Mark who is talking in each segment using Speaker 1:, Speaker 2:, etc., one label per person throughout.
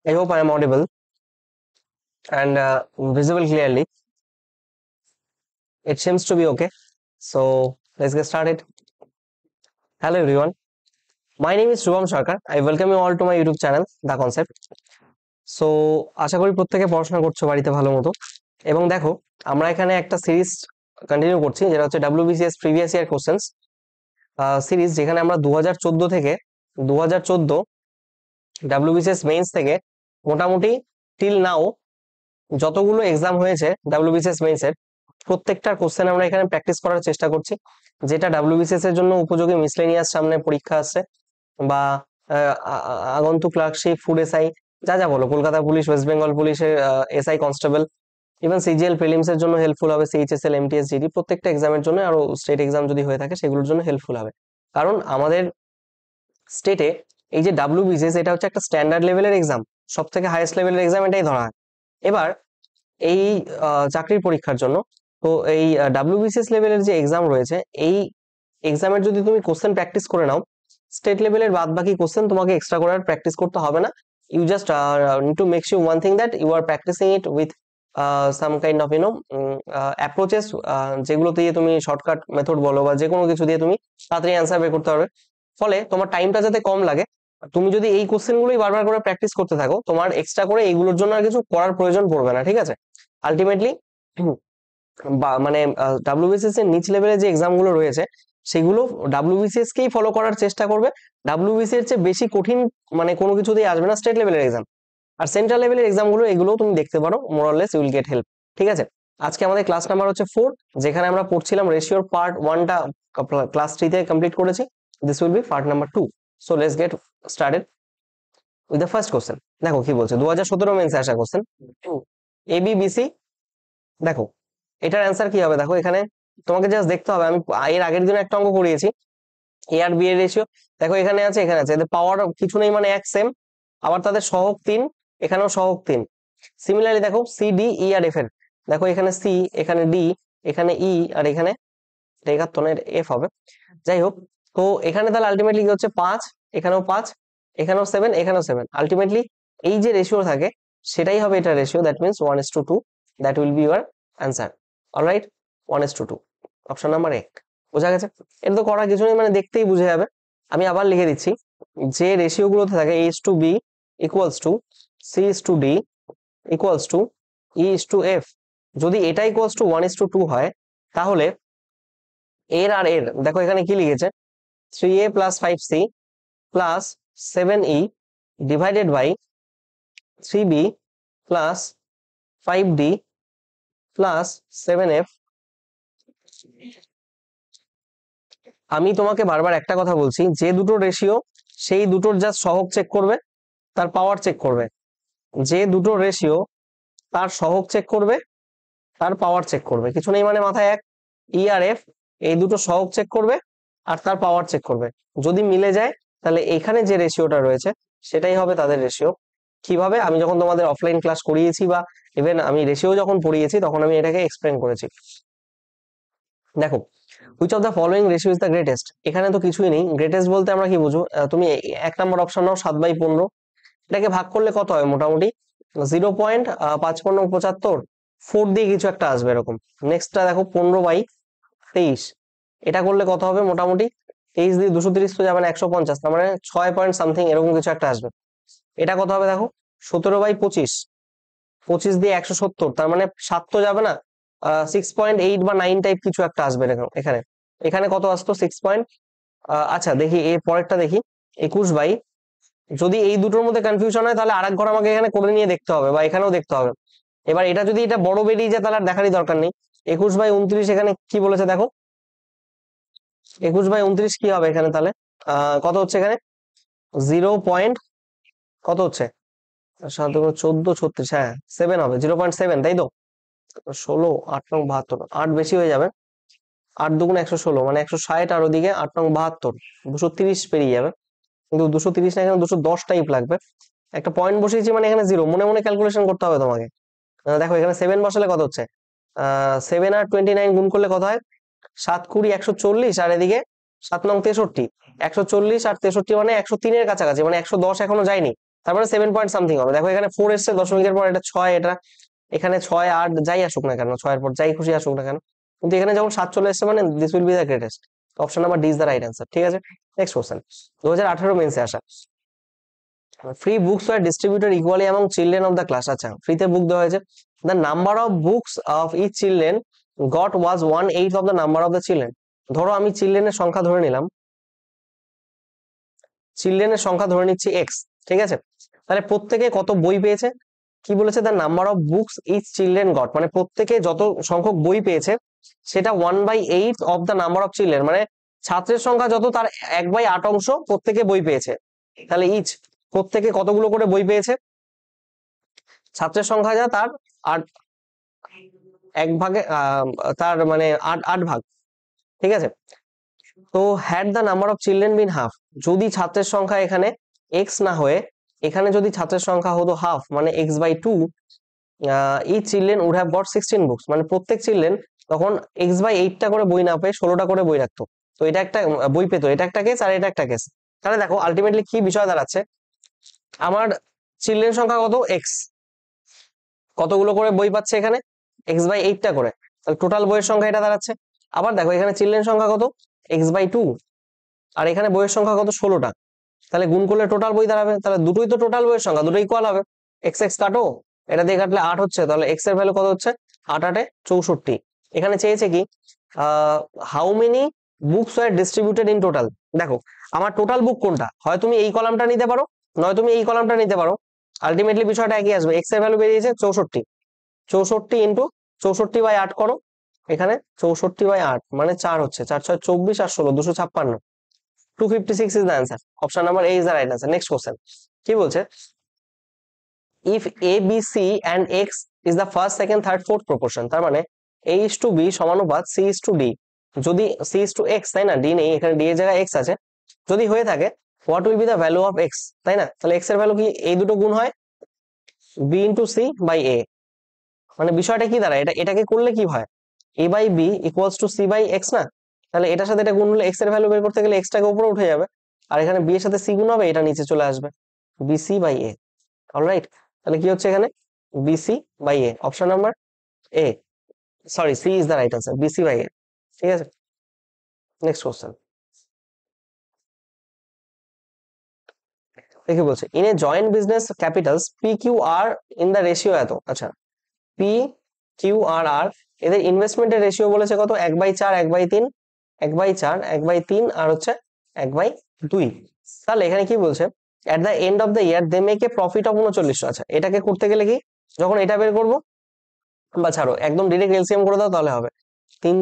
Speaker 1: I hope I am audible and visible clearly. It seems to be okay. So let's get started. Hello everyone. My name is Shubham Sarkar. I welcome you all to my YouTube channel, The Concept. So আশা করি প্রত্যেকে পড়াশোনা করছো বাড়িতে ভালো মতো। এবং দেখো আমরা এখানে একটা সিরিজ কন্টিনিউ করছি যেটা হচ্ছে WBCS previous year questions series, যেখানে আমরা 2014 থেকে 2014 WBCS মেইনস থেকে মোটামুটি টিল নাও যতগুলো এক্সাম হয়েছে WBCS মেইনস এর প্রত্যেকটার কোশ্চেন আমরা এখানে প্র্যাকটিস করার চেষ্টা করছি, যেটা WBCS এর জন্য উপযোগী। মিসলেনিয়াস সামনে পরীক্ষা আসছে, বা আগন্তুক ক্লার্কশিপ, ফুড এসআই, যা যা বলো, কলকাতা পুলিশ, ওয়েস্ট বেঙ্গল পুলিশের SI constable, even CGL prelims এর জন্য হেল্পফুল হবে, সিএইচএসএল, এমটিএস, জিডি, প্রত্যেকটা এক্সামের জন্য, আরো স্টেট এক্সাম যদি হয়ে থাকে সেগুলোর জন্য হেল্পফুল হবে। কারণ আমাদের স্টেটে এই যে WBCS, এটা হচ্ছে একটা স্ট্যান্ডার্ড লেভেলের এক্সাম, সব থেকে হাইয়েস্ট লেভেলের এক্সাম এটাই ধরা হয়। এবার এই চাকরির পরীক্ষার জন্য তো এই WBCS লেভেলের যে এক্সাম রয়েছে, এই এক্সামের যদি তুমি কোশ্চেন প্র্যাকটিস করে নাও, স্টেট লেভেলের বাদ বাকি কোশ্চেন তোমাকে এক্সট্রা করে প্র্যাকটিস করতে হবে না। You just need to make sure one thing, that you are practising it with some kind of approaches, যেগুলো দিয়ে তুমি শর্টকাট মেথড বলো বা যে কোনো কিছু দিয়ে তুমি তাড়াতাড়ি অ্যান্সার বের করতে পারবে। ফলে তোমার টাইমটা যাতে কম লাগে, তুমি যদি এই কোশ্চেন গুলোই বারবার করে প্র্যাকটিস করতে থাকো, তোমার এক্সট্রা করে এইগুলোর জন্য আর কিছু করার প্রয়োজন পড়বে না, ঠিক আছে? আলটিমেটলি মানে WBCS এর নিচ লেভেলের যে এক্সাম গুলো রয়েছে সেগুলো WBCS কেই ফলো করার চেষ্টা করবে। WBCS এর চেয়ে বেশি কঠিন মানে কোনো কিছুতেই আসবে না স্টেট লেভেলের এক্সাম। আর সেন্ট্রাল লেভেলের এক্সাম গুলো এগুলোও তুমি দেখতে পারো, মোরলেস ইউ উইল গেট হেল্প, ঠিক আছে? আজকে আমাদের ক্লাস নাম্বার হচ্ছে 4, যেখানে আমরা পড়ছিলাম রেশিওর পার্ট 1টা ক্লাস 3 তে কমপ্লিট করেছি। This will B part number 2। So let's get started with the first question. দেখো কি বলছে, 2017 মেন্সে আসা কোশ্চেন, ABBC। দেখো এটার অ্যান্সার কি হবে, দেখো এখানে তোমাকে জাস্ট দেখতে হবে। আমি এর আগের দিন একটা অঙ্ক করিয়েছি, এ আর বি এর রেশিও। দেখো এখানে আছে, এখানে আছে, এদের পাওয়ার কিছু নেই মানে এক সেম, আবার তাদের সহগ 3, এখানেও সহগ 3। সিমিলারলি দেখো সি ডি ই আর এফ এর, দেখো এখানে সি, এখানে ডি, এখানে ই, আর এখানে একাত্তনের এফ হবে। যাই হোক, তো এখানে তাহলে আলটিমেটলি কি হচ্ছে, 5, এখানেও 5, এখানেও 7, এখানেও 7। আলটিমেটলি এই যে রেশিও থাকে সেটাই হবে এটা ratio, that means 1:2। That will be your answer. Alright, 1:2, option number 1। বোঝা গেছে? এটা তো করার কিছু নেই, মানে দেখতেই বুঝে যাবে। আমি আবার লিখে দিচ্ছি, যে রেশিও গুলোতে থাকে A:B equals to C:D equals to E:F, যদি এটা ইকুয়ালস টু 1:2 হয়, তাহলে এর আর এর, দেখো এখানে কি লিখেছে, 3A plus 5C plus 7E divided by 3B plus 5D plus 7F। আমি তোমাকে বারবার একটা কথা বলছি, যে দুটো রেশিও সেই দুটোর জাস্ট সহগ চেক করবে, তার পাওয়ার চেক করবে। যে দুটো রেশিও তার সহগ চেক করবে, তার পাওয়ার চেক করবে, কিছু নেই মানে মাথায় এক। ই আর এফ এই দুটো সহগ চেক করবে আর তার পাওয়ার চেক করবে, যদি মিলে যায় তাহলে এখানে যে রেশিওটা রয়েছে সেটাই হবে তাদের রেশিও। কিভাবে, আমি যখন তোমাদের অফলাইন ক্লাস করিয়েছি বা ইভেন আমি রেশিও যখন পড়িয়েছি তখন আমি এটাকে এক্সপ্লেন করেছি। দেখো, which of the following ratio is the greatest, এখানে তো কিছুই নেই। গ্রেটেস্ট বলতে আমরা কি বুঝবো, তুমি 1 নম্বর অপশন নাও, 7/15, এটাকে ভাগ করলে কত হয়, মোটামুটি 0.5575, 4 দিয়ে কিছু একটা আসবে এরকম। নেক্সটটা দেখো 15/23, এটা করলে কত হবে, মোটামুটি 23 দিয়ে 230 তো যাবে না, 150, তার মানে 6 পয়েন্ট সামথিং এরকম কিছু একটা আসবে। এটা কত হবে দেখো, 17/25, 25 দিয়ে 170, তার মানে 7 তো যাবে না, 6.8 বা 9 টাইপ কিছু একটা আসবে এখানে। এখানে কত আসতো, 6 পয়েন্ট। আচ্ছা দেখি এর পরেরটা দেখি, 21, যদি এই দুটোর মধ্যে কনফিউশন হয় তাহলে আরেক ঘর আমাকে এখানে করে নিয়ে দেখতে হবে বা এখানেও দেখতে হবে। এবার এটা যদি এটা বড় বেরিয়ে যায় তাহলে আর দেখারই দরকার নেই। 21/29 এখানে কি বলেছে দেখো, 21/29 কি হবে এখানে, তাহলে কত হচ্ছে এখানে, 0. কত হচ্ছে, 7 14 36, হ্যাঁ 7 হবে, 0.7, তাই তো? 16, 8 নং 72, 8 বেশি হয়ে যাবে, 8 দুগুণ 116, মানে 160, আর ওদিকে 8 নং 72, 230 পেরিয়ে যাবে। কিন্তু 230 না, এখানে 210 টাইপ লাগবে। একটা পয়েন্ট বসিয়েছি মানে এখানে 0, মনে মনে ক্যালকুলেশন করতে হবে তোমাকে। দেখো এখানে 7 বসালে কত হচ্ছে, 7 আর 29 গুণ করলে কত হয়, 7 20 140, আর এদিকে 7 নং 63, 140 আর 63 মানে 103 এর কাছাকাছি, মানে 110 এখনো যায়নি। তারপরে 7 পয়েন্ট সামথিং হবে। দেখো এখানে 4 এসছে দশমিকের পর, এটা 6, এটা এখানে 6 8 যাই আসুক না কেন, 6 এর পর যাই খুশি আসুক না কেন, কিন্তু এখানে যখন 7 চলে এসছে মানে this will be the greatest. Option number D is the right answer. ঠিক আছে, নেক্সট কোশ্চেন। 2018 মেন্সে আসা। Free books were distributed equally among children of the class. আচ্ছা, ফ্রিতে বুক দেওয়া হয়েছে। The number of books of each children got was 1/8 of the number of the children. ধরো আমি চিলড্রেনের সংখ্যা ধরে নিলাম, চিলড্রেনের সংখ্যা ধরে নিচ্ছি এক্স, ঠিক আছে। তাহলে প্রত্যেকে কত বই পেয়েছে, কি বলেছে, the number of books each children got, মানে প্রত্যেকে যত সংখ্যক বই পেয়েছে সেটা 1/8 of the number of children, মানে ছাত্রের সংখ্যা যত তার 1/8 অংশ প্রত্যেকে বই পেয়েছে। তাহলে ইচ প্রত্যেকে কতগুলো করে বই পেয়েছে, ছাত্রের সংখ্যা যা তার 8 এক ভাগে তার মানে 8 ভাগ, ঠিক আছে। তো had the number of children been half, যদি ছাত্রের সংখ্যা এখানে এক্স না হয়ে এখানে যদি ছাত্রের সংখ্যা হতো হাফ মানে x/2, each children would have got 16 books, মানে প্রত্যেক চিলড্রেন তখন x/8টা করে বই না পেয়ে 16টা করে বই রাখতো। তো এটা একটা বই পেতো, এটা একটা কেস আর এটা একটা কেস। তাহলে দেখো আলটিমেটলি কি বিষয় দাঁড়াচ্ছে, আমার চিলড্রেন সংখ্যা কত এক্স, কতগুলো করে বই পাচ্ছে এখানে x/8টা করে, তাহলে টোটাল বইয়ের সংখ্যা এটা দাঁড়াচ্ছে। আবার দেখো এখানে চিলড্রেন সংখ্যা কত x/2, আর এখানে বইয়ের সংখ্যা কত 16টা, তাহলে গুণ করলে টোটাল বই দাঁড়াবে। তাহলে দুটোই তো টোটাল বইয়ের সংখ্যা, দুটো ইকুয়াল হবে। এক্স এক্স কাটো, এটা দিয়ে কাটলে 8 হচ্ছে, তাহলে এক্স এর ভ্যালু কত হচ্ছে 8 8 64। এখানে চেয়েছে কি how many books were distributed in total. দেখো আমার টোটাল বুক কোনটা, হয় তুমি এই কলামটা নিতে পারো নয় তুমি এই কলামটা নিতে পারো, আলটিমেটলি বিষয়টা একই আসবে। এক্স এর ভ্যালু বেরিয়েছে 64, 64 ইন্টু 64/8 করো, এখানে 64/8 মানে 4 হচ্ছে, 4 6 24 আর 16 256, 256 is the answer. Option number A is the right answer. Next question. কি বলছে, if A, B, C and X is the first, second, third, fourth proportion, তার মানে A is to B সমানুপাত C is to D, যদি C is to X, তাই না, D নেই এখানে, D এর জায়গায় X আছে, যদি হয়ে থাকে what will be the value of X, তাই না। তাহলে X এর ভ্যালু কি, এই দুটো গুণ হয় B into C by A, মানে বিষয়টা কি দাঁড়ায়, এটাকে করলে কি হয়, A by B equals to C by X না। তাহলে এটার সাথে এটা গুণ হলে এক্স এর ভ্যালু বের করতে গেলে এক্সটাকে উপরে উঠে যাবে, আর এখানে বি এর সাথে সি গুণ হবে, এটা নিচে চলে আসবে, বিসি বাই এ। অলরাইট, তাহলে কি হচ্ছে এখানে BC by A, option number A, sorry C is the right answer, BC by A. ঠিক আছে, নেক্সট কোশ্চেন। দেখি বলছে in a joint business capitals P Q R in the ratio এত। আচ্ছা, পি কিউ আর আর এদের ইনভেস্টমেন্টের রেশিও বলেছে কত, 1/4 1/3, 1/4 1/3 আর হচ্ছে 1/2। তাহলে এখানে কি বলছে, at the end of the year they make a profit of 3900। আচ্ছা, এটাকে করতে গেলে কি, যখন এটা বের করবো, বা ছাড়ো একদম ডিরেক্ট এলসিএম করে দাও তাহলে হবে, 3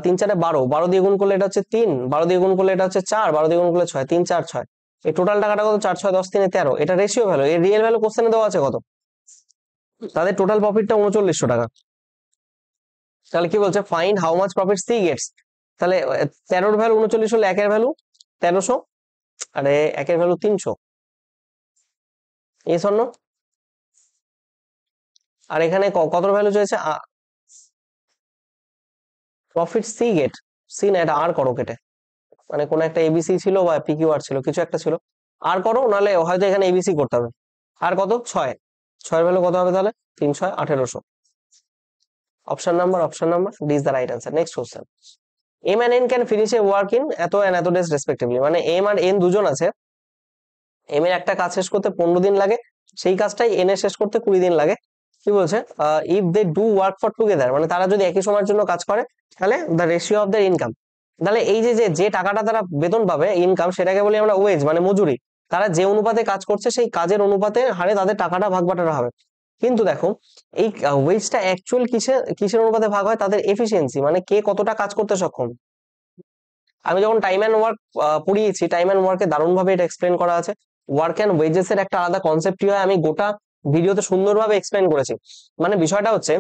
Speaker 1: 3 4 12, 12 দিয়ে গুণ করলে এটা হচ্ছে 3, 12 দিয়ে গুণ করলে এটা হচ্ছে 4, 12 দিয়ে গুণ করলে 6, 3 4 6, এই টোটাল টাকাটা কত, 4 6 10 3 13, এটা রেশিও ভ্যালু, এর রিয়েল ভ্যালু কোশ্চেনে দেওয়া আছে কত, তাদের টোটাল প্রফিটটা 3900 টাকা। তাহলে কি বলছে, find how much profit she gets. তাহলে 13 ভ্যালু 39 হলে একের ভ্যালু 1300, আরে একের ভ্যালু 300, এই শূন্য, আর এখানে কত ভ্যালু চাইছে, প্রফিট সি গেট, সি না এটা আর করো কেটে, মানে কোন একটা এবিসি ছিল বা পিকিউ আর ছিল, কিছু একটা ছিল, আর করো, নাহলে হয়তো এখানে এবিসি করতে হবে। আর কত 6, 6 ভ্যালু কত হবে তাহলে, 3 6 1800। Option number D is the right answer. Next question, M and N can finish a work in এত এন্ড এত ডেজ রেসপেক্টিভলি, মানে এম আর এন দুজন আছে, এম এর একটা কাজ শেষ করতে 15 দিন লাগে, সেই কাজটাই এন এর শেষ করতে 20 দিন লাগে। কি বলছে, if they do work for together, মানে তারা যদি একই সময়ের জন্য কাজ করে, তাহলে the ratio of the income, তাহলে এই যে টাকাটা তারা বেতন পাবে ইনকাম, সেটাকে বলি আমরা ওয়েজ মানে মজুরি। তারা যে অনুপাতে কাজ করছে সেই কাজের অনুপাতে হারে তাদের টাকাটা ভাগ বাটারা হবে। কিন্তু দেখো এই ওয়েজটা অ্যাকচুয়াল কিসের অনুপাতে ভাগ হয়, তাদের এফিসিয়েন্সি, মানে কে কতটা কাজ করতে সক্ষম। আমি যখন টাইম অ্যান্ড ওয়ার্ক পড়িয়েছি, টাইম অ্যান্ড ওয়ার্কে দারুণ ভাবে এটা এক্সপ্লেন করা আছে, ওয়ার্ক অ্যান্ড ওয়েজেস এর একটা আলাদা কনসেপ্ট হয়, আমি গোটা ভিডিওতে সুন্দরভাবে এক্সপ্লেন করেছি। মানে বিষয়টা হচ্ছে,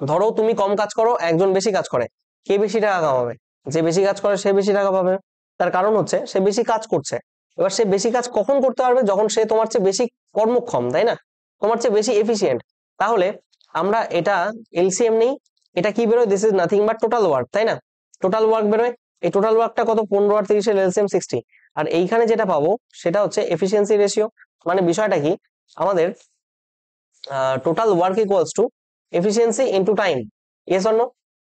Speaker 1: ধরো তুমি কম কাজ করো, একজন বেশি কাজ করে, কে বেশি টাকা কামাবে, যে বেশি কাজ করে সে বেশি টাকা পাবে। তার কারণ হচ্ছে সে বেশি কাজ করছে। এবার সে বেশি কাজ কখন করতে পারবে, যখন সে তোমার চেয়ে বেশি কর্মক্ষম, তাই না, তোমার চেয়ে বেশি এফিসিয়েন্ট। তাহলে আমরা এটা এলসিএম নেই, এটা কি বেরোয়, this is nothing but total work, তাই না, টোটাল ওয়ার্ক বেরোয়। এই টোটাল ওয়ার্কটা কত, 15 আর 30 এর এলসিএম 60, আর এইখানে যেটা পাবো সেটা হচ্ছে এফিসিয়েন্সি রেশিও, মানে বিষয়টা কি, আমাদের total work equals to efficiency into time, yes or no?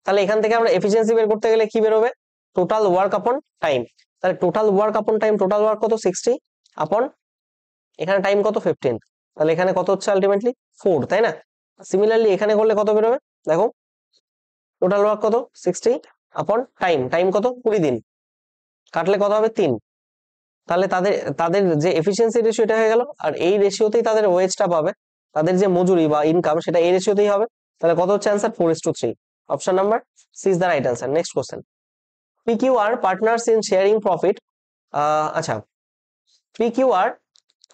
Speaker 1: তাহলে এখান থেকে আমরা এফিসিয়েন্সি বের করতে গেলে কি বেরোবে, টোটাল ওয়ার্ক আপন টাইম। তাহলে টোটাল ওয়ার্ক আপন টাইম, টোটাল ওয়ার্ক কত 60 আপন এখানে টাইম কত 15, তাহলে এখানে কত হচ্ছে আলটিমেটলি 4, তাই না? সিমিলারলি এখানে করলে কত বেরোবে দেখো, টোটাল ওয়ার্ক কত 60 আপন টাইম, টাইম কত 20 দিন, কাটলে কত হবে 3। তাহলে তাদের তাদের যে এফিসিয়েন্সি রেশিওটা হয়ে গেল, আর এই রেশিওতেই তাদের ওয়েজটা পাবে, তাদের যে মজুরি বা ইনকাম সেটা এই রেশিওতেই হবে। তাহলে কত হচ্ছে answer 4:3, option number C is the right answer. Next question, PQ are partners in sharing profit, আচ্ছা PQ are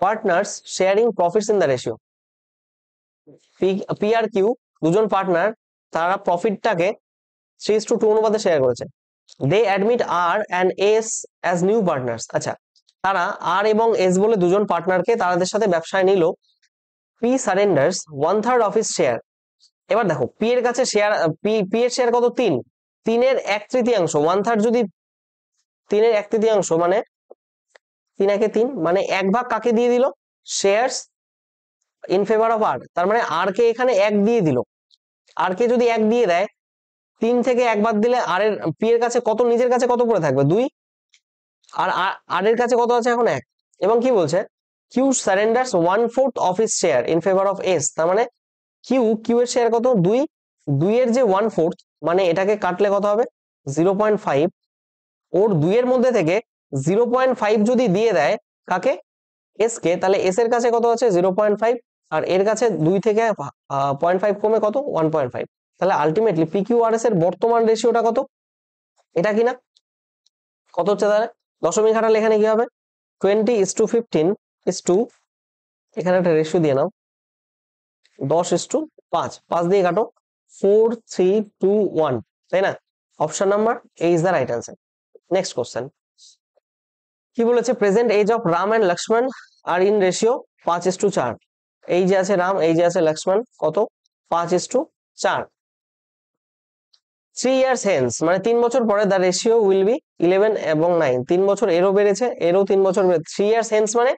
Speaker 1: partners sharing profits in the ratio, P আর Q দুজন পার্টনার, তারা প্রফিটটাকে 3:2 অনুপাতে শেয়ার করেছে। They admit R and S as new partners, আচ্ছা তারা আর এবং এস বলে দুজন পার্টনারকে তাদের সাথে ব্যবসায় নিল। P সারেন্ডার্স 1/3 of his share. এবার দেখো পি এর কাছে শেয়ার, পি এর শেয়ার কত 3, 3 এর 1/3, 1/3 যদি 3 এর 1/3 মানে 3 একে 3 মানে 1 ভাগ কাকে দিয়ে দিল, শেয়ারস ইন ফেভার অফ আর, তার মানে আর কে এখানে 1 দিয়ে দিল। আর কে যদি 1 দিয়ে দেয়, 3 থেকে 1 বাদ দিলে আর এর পি এর কাছে কত, নিজের কাছে কত পড়ে থাকবে 2, আর আর এর কাছে কত আছে এখন 1। এবং কি বলছে, Q surrenders 1/4 of his share in favour of S, তার মানে কিউ এর শেয়ার কত 2, 2 এর যে 1/4 মানে এটাকে কাটলে কত হবে 0.5, ওর 2 এর মধ্যে থেকে 0.5 যদি দিয়ে দেয় কাকে, এস কে, তাহলে এস এর কাছে কত আছে 0.5, আর এর কাছে 2 থেকে 0.5 কমে কত 1.5। তাহলে আলটিমেটলি পি কিউ আর এস এর বর্তমান রেশিওটা কত, এটা কিনা কত হচ্ছে, তাহলে দশমিক ঘাটালে এখানে কি হবে 20:15, এখানে একটা রেশিও দিয়ে নাও 10:5, 5 দিয়ে কাটো 4:3:2:1, তাই না? Option number A is the right answer. Next question, কি বলেছে, present age of Ram and Lakshman are in ratio 5:4, এই যে আছে রাম, এই যে আছে লক্ষ্মণ, কত 5:4। 3 years hence মানে 3 বছর পরে দ্য রেশিও উইল বি 11 এবং 9, 3 বছর এরও বেড়েছে, এরও 3 বছর বেড়ে 3 years hence মানে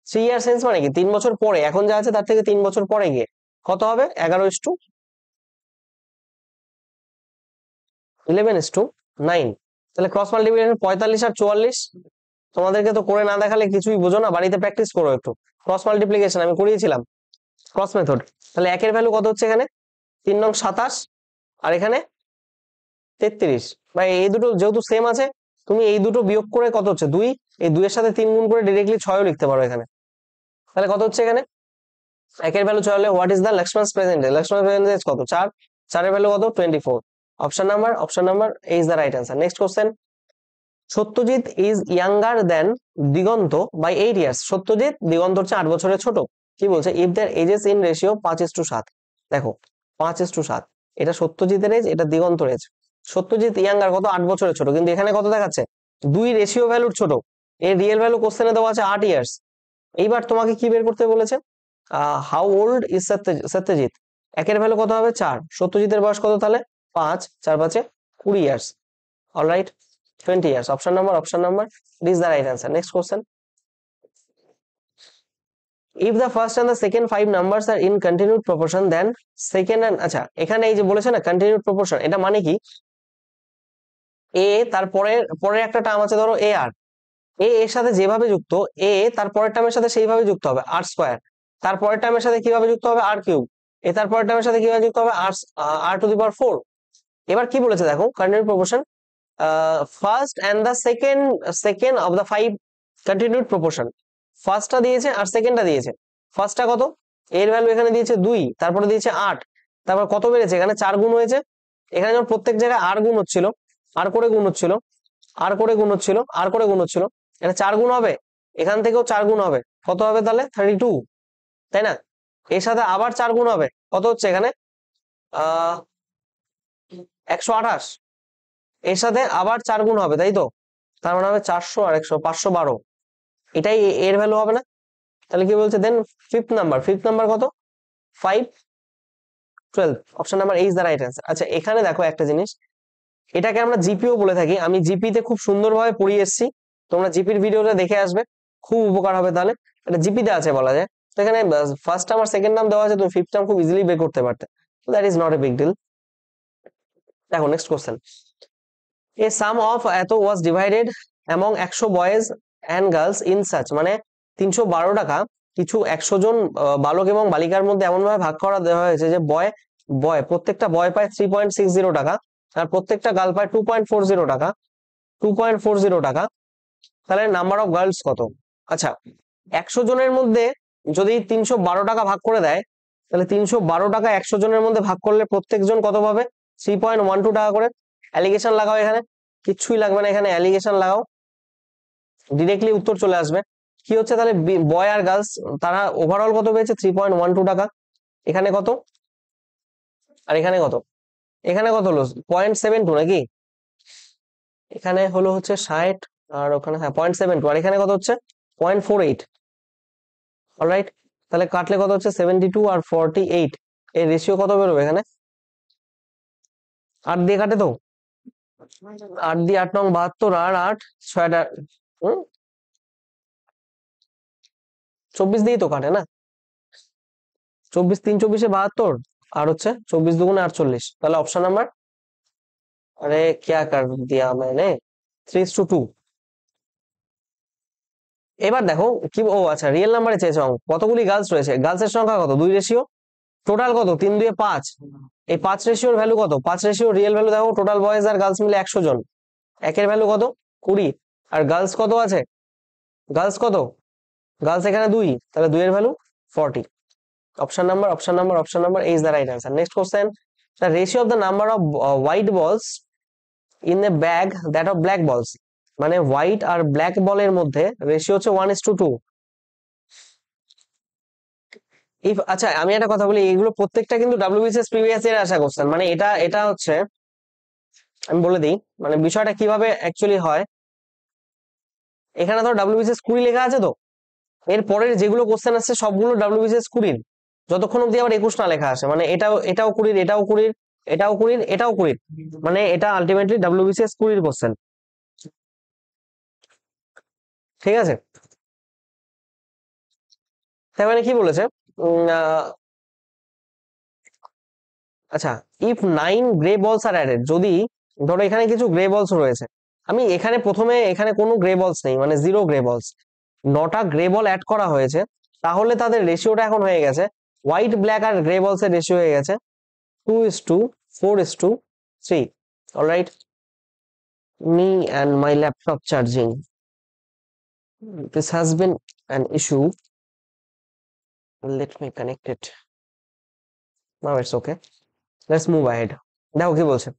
Speaker 1: 3 years hence মানে কি 3 বছর পরে, এখন যা আছে তার থেকে 3 বছর পরে গিয়ে কত হবে 11:11:9। তাহলে ক্রস মাল্টিপ্লিকেশন 45 আর 44, তোমাদেরকে তো করে না দেখালে কিছুই বোঝো না, বাড়িতে প্র্যাকটিস করো একটু। ক্রস মাল্টিপ্লিকেশন আমি করিয়েছিলাম, ক্রস মেথড। তাহলে একের ভ্যালু কত হচ্ছে এখানে 3 নং 27, আর এখানে 33, বা এই দুটো যেহেতু সেম আছে, তুমি এই দুটো বিয়োগ করে কত হচ্ছে 2, এই 2 এর সাথে 3 গুণ করে ডিরেক্টলি 6ও লিখতে পারো এখানে। তাহলে কত হচ্ছে এখানে, একের ভ্যালু 6 হলে what is the Lakshman's present, Lakshman present কত 4, 4 এর ভ্যালু কত 24, option number A is the right answer. Next question, Satyajit is younger than Diganta by 8 years, Satyajit দিগন্তর চেয়ে 8 বছরের ছোট। কি বলছে, if their ages in ratio 5:7, দেখো 5:7, এটা সত্যজিতের এজ, এটা দিগন্তর এজ। সত্যজিৎ ইয়াঙ্গার কত 8 বছরের ছোট, কিন্তু এখানে কত দেখাচ্ছে 2 রেশিও ভ্যালুর ছোট, এর রিয়েল ভ্যালু কোশ্চেনে দেওয়া আছে 8 years। এইবার তোমাকে কি বের করতে বলেছে, হাউ ওল্ড ইজ সত্যজিৎ, একের ভ্যালু কত হবে 4, সত্যজিতের বয়স কত তাহলে 5, 4 5 20 years, alright 20 years, option number is the right answer. Next question, if the first and the second 5 numbers are in continued proportion then second and, আচ্ছা এখানে এই যে বলেছে না continued proportion, এটা মানে কি, এ তারপরে পরের একটা টার্ম আছে ধরো এ আর, এ এর সাথে যেভাবে যুক্ত, এ তার পরের টার্মের সাথে সেইভাবে যুক্ত হবে আর স্কয়ার, তার পরের টার্মের সাথে কিভাবে যুক্ত হবে আর কিউব, এ তার পরের টার্মের সাথে কিভাবে যুক্ত হবে আর টু দি পাওয়ার 4। এবার কি বলেছে দেখো, continued proportion, first and the second of the 5 continued proportion, ফার্স্টটা দিয়েছে আর সেকেন্ডটা দিয়েছে। ফার্স্টটা কত, এর ভ্যালু এখানে দিয়েছে 2, তারপরে দিয়েছে 8, তারপর কত বেড়েছে এখানে 4 গুণ হয়েছে, এখানে যখন প্রত্যেক জায়গায় আর গুণ হচ্ছিল, আর করে গুণ হচ্ছিল, আর করে গুণ হচ্ছিল, আর করে গুণ হচ্ছিল, এটা 4 গুণ হবে, এখান থেকেও 4 গুণ হবে, কত হবে তাহলে 32, তাই না? এর সাথে আবার 4 গুণ হবে, কত হচ্ছে এখানে 128, এর সাথে আবার 4 গুণ হবে, তাই তো, তার মানে হবে 400 আর 100 512, এটাই এর ভ্যালু হবে না? তাহলে কি বলছে দেন ফিফথ নাম্বার কত 512, option number A is the right answer. আচ্ছা এখানে দেখো একটা জিনিস, এটাকে আমরা জিপিও বলে থাকি, আমি জিপিতে খুব সুন্দরভাবে পড়িয়ে এসেছি, তোমরা জিপির ভিডিওটা দেখে আসবে, খুব উপকার হবে। তাহলে এটা জিপিতে আছে বলা যায়। তো এখানে ফার্স্ট টার্ম আর সেকেন্ড টার্ম দেওয়া আছে, তুমি ফিফথ টার্ম খুব ইজিলি বের করতে পারতে। তো that is not a big deal. দেখো next question, a sum of এত was divided among 100 boys and girls in such, মানে 312 টাকা কিছু 100 জন বালক এবং বালিকার মধ্যে এমন ভাবে ভাগ করা দেওয়া হয়েছে যে বয় বয় প্রত্যেকটা বয় পায় 3.60 টাকা আর প্রত্যেকটা গার্ল পায় 2.40 টাকা, 2.40 টাকা। তাহলে নাম্বার অফ গার্লস কত? আচ্ছা, 100 জনের মধ্যে যদি 312 টাকা ভাগ করে দেয়, তাহলে 312 টাকা 100 জনের মধ্যে ভাগ করলে প্রত্যেকজন কত পাবে? 3.12 টাকা করে। অ্যালিগেশন লাগাও, এখানে কিচ্ছুই লাগবে না, এখানে অ্যালিগেশন লাগাও, ডিরেক্টলি উত্তর চলে আসবে। কি হচ্ছে তাহলে, বয় আর গার্লস তারা ওভারঅল কত পেয়েছে? 3.12 টাকা। এখানে কত আর এখানে কত? এখানে কত হলো? 0.72 নাকি? এখানে হলো হচ্ছে 60 আর ওখানে হ্যাঁ 0.72, আর এখানে কত হচ্ছে? 0.48। অলরাইট, তাহলে কাটলে কত হচ্ছে? 72 আর 48, এর রেশিও কত বেরোবে এখানে? 8 দিয়ে কাটে তো, 8 দিয়ে 8 নং 72 আর 8 6টা 24 দিয়েই তো কাটে না, 24 3 24 72 আর হচ্ছে 24 দুগুণে 48, তাহলে অপশন নাম্বার, আরে क्या कर दिया मैंने, 3:2। এবার দেখো কি, ও আচ্ছা রিয়েল নাম্বারে চেয়েছে অঙ্ক, কতগুলি গার্লস রয়েছে, গার্লসের সংখ্যা কত? 2 রেশিও, টোটাল কত? 3 2 5, এই 5 রেশিওর ভ্যালু কত? 5 রেশিও রিয়েল ভ্যালু দেখো, টোটাল বয়েজ আর গার্লস মিলে 100 জন, একের ভ্যালু কত? 20, আর গার্লস কত আছে? গার্লস কত? গার্লস এখানে 2, তাহলে 2 এর value 40। Option number, option number, option number is the right answer. Next question, the ratio of the number off white বলস in a bag that of black বলস, মানে হোয়াইট আর ব্ল্যাক বলের মধ্যে রেশিও হচ্ছে 1:2। ইফ, আচ্ছা আমি একটা কথা বলি, এগুলো প্রত্যেকটা কিন্তু ডাব্লিউবিসিএস প্রিভিয়াস ইয়ার আসা কোশ্চেন, মানে এটা এটা হচ্ছে, আমি বলে দিই মানে বিষয়টা কিভাবে অ্যাকচুয়ালি হয়। এখানে ধর ডাব্লিউবিসিএস 20 লেখা আছে, তো এর পরের যেগুলো কোশ্চেন আসছে সবগুলো ডাব্লিউবিসিএস 20, যতক্ষণ অব্দি আবার 21 না লেখা আসে, মানে এটাও এটাও 20, এটাও 20, এটাও 20, এটাও 20, মানে এটা আলটিমেটলি ডাব্লিউবিসিএস 20 কোশ্চেন। ঠিক আছে, তার মানে কি বলেছে, আচ্ছা, ইফ 9 গ্রে বলস আর অ্যাডেড, যদি ধরো এখানে কিছু গ্রে বলস রয়েছে, আমি এখানে প্রথমে এখানে কোনো গ্রে বলস নেই, মানে 0 গ্রে বলস, 9টা গ্রে বল অ্যাড করা হয়েছে, তাহলে তাদের রেশিওটা এখন হয়ে গেছে, হোয়াইট ব্ল্যাক আর গ্রে বলস এর রেশিও হয়ে গেছে 2:4:3। Alright, me and my laptop charging, this has been an issue, let me connect it, now it's okay, let's move ahead। দেখো কি বলছে,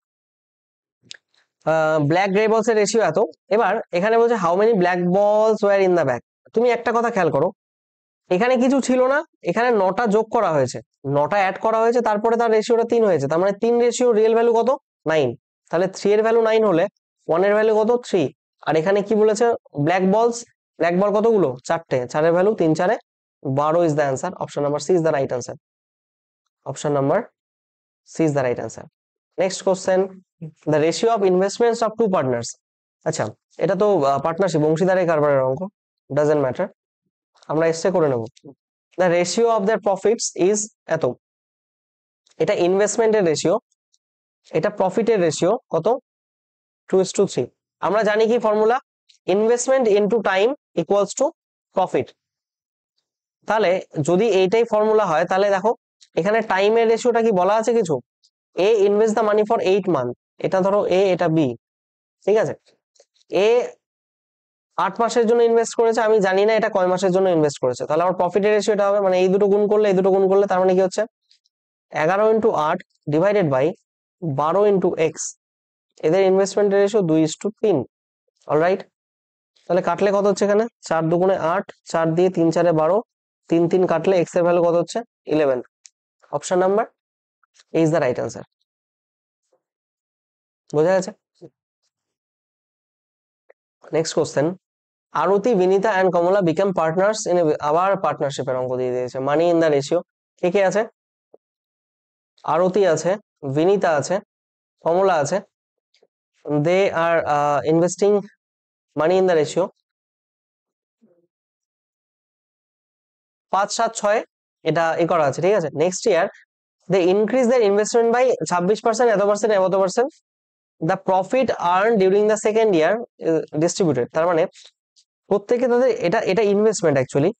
Speaker 1: ব্ল্যাক গ্রে বলস এর রেশিও এত। এবার এখানে বলছে হাউ মেনি ব্ল্যাক বলস ওয়্যার ইন দা ব্যাগ। তুমি একটা কথা খেয়াল করো, এখানে কিছু ছিল না, এখানে 9টা যোগ করা হয়েছে, 9টা অ্যাড করা হয়েছে, তারপরে তার রেশিওটা 3 হয়েছে, তার মানে 3 রেশিও রিয়েল ভ্যালু কত? 9। তাহলে 3 এর ভ্যালু 9 হলে 1 এর ভ্যালু কত? 3। আর এখানে কি বলেছে, ব্ল্যাক বলস, ব্ল্যাক বল কতগুলো? 4টে, 4 এর value 3 4 12 is the answer. Option number C is the right answer. Option number C is the right answer. Next question, the ratio of investments of two partners. আচ্ছা, এটা তো পার্টনারশিপ, অংশীদারের কারবারের অঙ্ক, ডাজন্ট ম্যাটার, আমরা এসে করে নেব। The ratio of their profits is এত, এটা ইনভেস্টমেন্টের রেশিও, এটা প্রফিটের রেশিও কত? 2:3। আমরা জানি কি formula, investment into time equals to profit. তাহলে যদি এইটাই ফর্মুলা হয়, তাহলে দেখো এখানে টাইমের রেশিওটা কি বলা আছে কিছু, a invest the money for 8 month, এটা ধরো এ, এটা বি, ঠিক আছে, এ 8 মাসের জন্য ইনভেস্ট করেছে, আমি জানি না এটা কয় মাসের জন্য ইনভেস্ট করেছে, তাহলে আমার প্রফিটের রেশিওটা হবে, মানে এই দুটো গুণ করলে এই দুটো গুণ করলে, তার মানে কি হচ্ছে 11 × 8 ডিভাইডেড বাই 12 × x, এদের ইনভেস্টমেন্টের রেশিও 2:3। অলরাইট, তাহলে কাটলে কত হচ্ছে এখানে, 4 দুগুণে 8, 4 দিয়ে 3 4 12, 3 3 কাটলে x এর ভ্যালু কত হচ্ছে? 11। Option number is the right answer. বোঝা গেছে? Next question, Aarti, Binita and Kamala become partners in, আবার পার্টনারশিপের অঙ্ক দিয়ে দিয়েছে, মানি ইন দ্য রেশিও। কে কে আছে? আরতি আছে, বিনিতা আছে, কমলা আছে, they are investing money in the ratio. 5 7 6 এটা করা আছে, ঠিক আছে। Next year they increase their investment by 26%, এত পার্সেন্ট, এত percent. The profit earn during the second year distributed. তার মানে প্রত্যেকে তাদের এটা এটা ইনভেস্টমেন্ট অ্যাকচুয়ালি।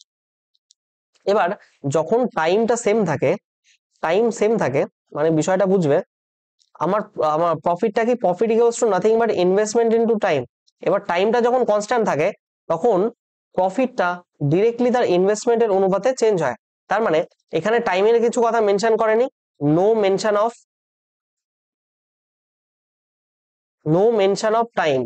Speaker 1: এবার যখন টাইমটা সেম থাকে, মানে বিষয়টা বুঝবে, আমার আমার প্রফিটটা কি, profit equals to nothing but investment into time. এবার টাইমটা যখন কনস্ট্যান্ট থাকে তখন প্রফিটটা ডিরেক্টলি তার ইনভেস্টমেন্টের অনুপাতে চেঞ্জ হয়। তার মানে এখানে টাইমের কিছু কথা মেনশন করেনি, নো মেনশন অফ টাইম।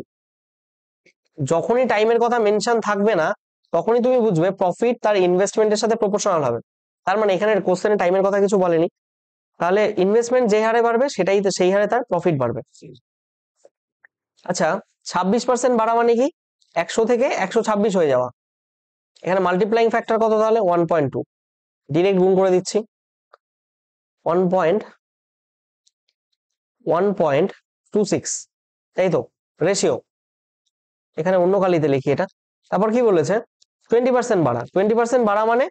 Speaker 1: যখনই টাইমের কথা মেনশন থাকবে না তখনই তুমি বুঝবে প্রফিট তার ইনভেস্টমেন্টের সাথে প্রপোর্শনাল হবে। তার মানে এখানে কোশ্চেনে টাইমের কথা কিছু বলেনি, তাহলে ইনভেস্টমেন্ট যে হারে বাড়বে সেই হারে তার প্রফিট বাড়বে। আচ্ছা, 26% বাড়া মানে কি, 100 থেকে 126 হয়ে যাওয়া। এখানে মাল্টিপ্লাইং ফ্যাক্টর কত তাহলে 1.2, ডিরেক্ট গুণ করে দিচ্ছি 1.26, তাই তো রেশিও। এখানে অন্য কালিতে লিখি এটা। তারপর কি বলেছে, 20% বাড়া, 20% বাড়া মানে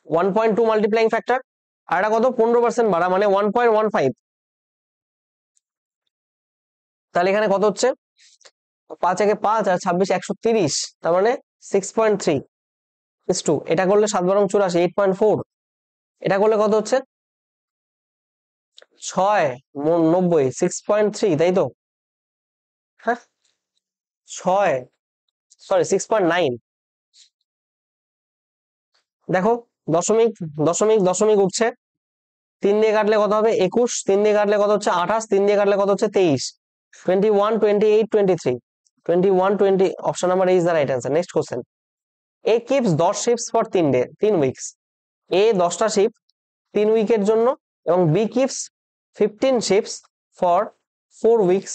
Speaker 1: 1.2 মাল্টিপ্লাইং ফ্যাক্টর, আর এটা কত 15% বাড়া মানে 1.15। তাহলে এখানে কত হচ্ছে, 5 একে 5 আর 26 130, তার মানে 6.3 ইস টু, এটা করলে 7 বারং 84 8.4, এটা করলে কত হচ্ছে 6 90 6.3, তাই তো, হ্যাঁ 6 দেখো দশমিক দশমিক দশমিক উঠছে, 3 দিয়ে কাটলে কত হবে 21, 3 দিয়ে কাটলে কত হচ্ছে 28, 3 দিয়ে কাটলে কত হচ্ছে 23, 21 28 23, 21 20, option number is the right answer. Next question, A keeps 10 ships for 3 weeks. A 10টা শিপ 3 উইকের জন্য, এবং B keeps 15 ships for 4 weeks.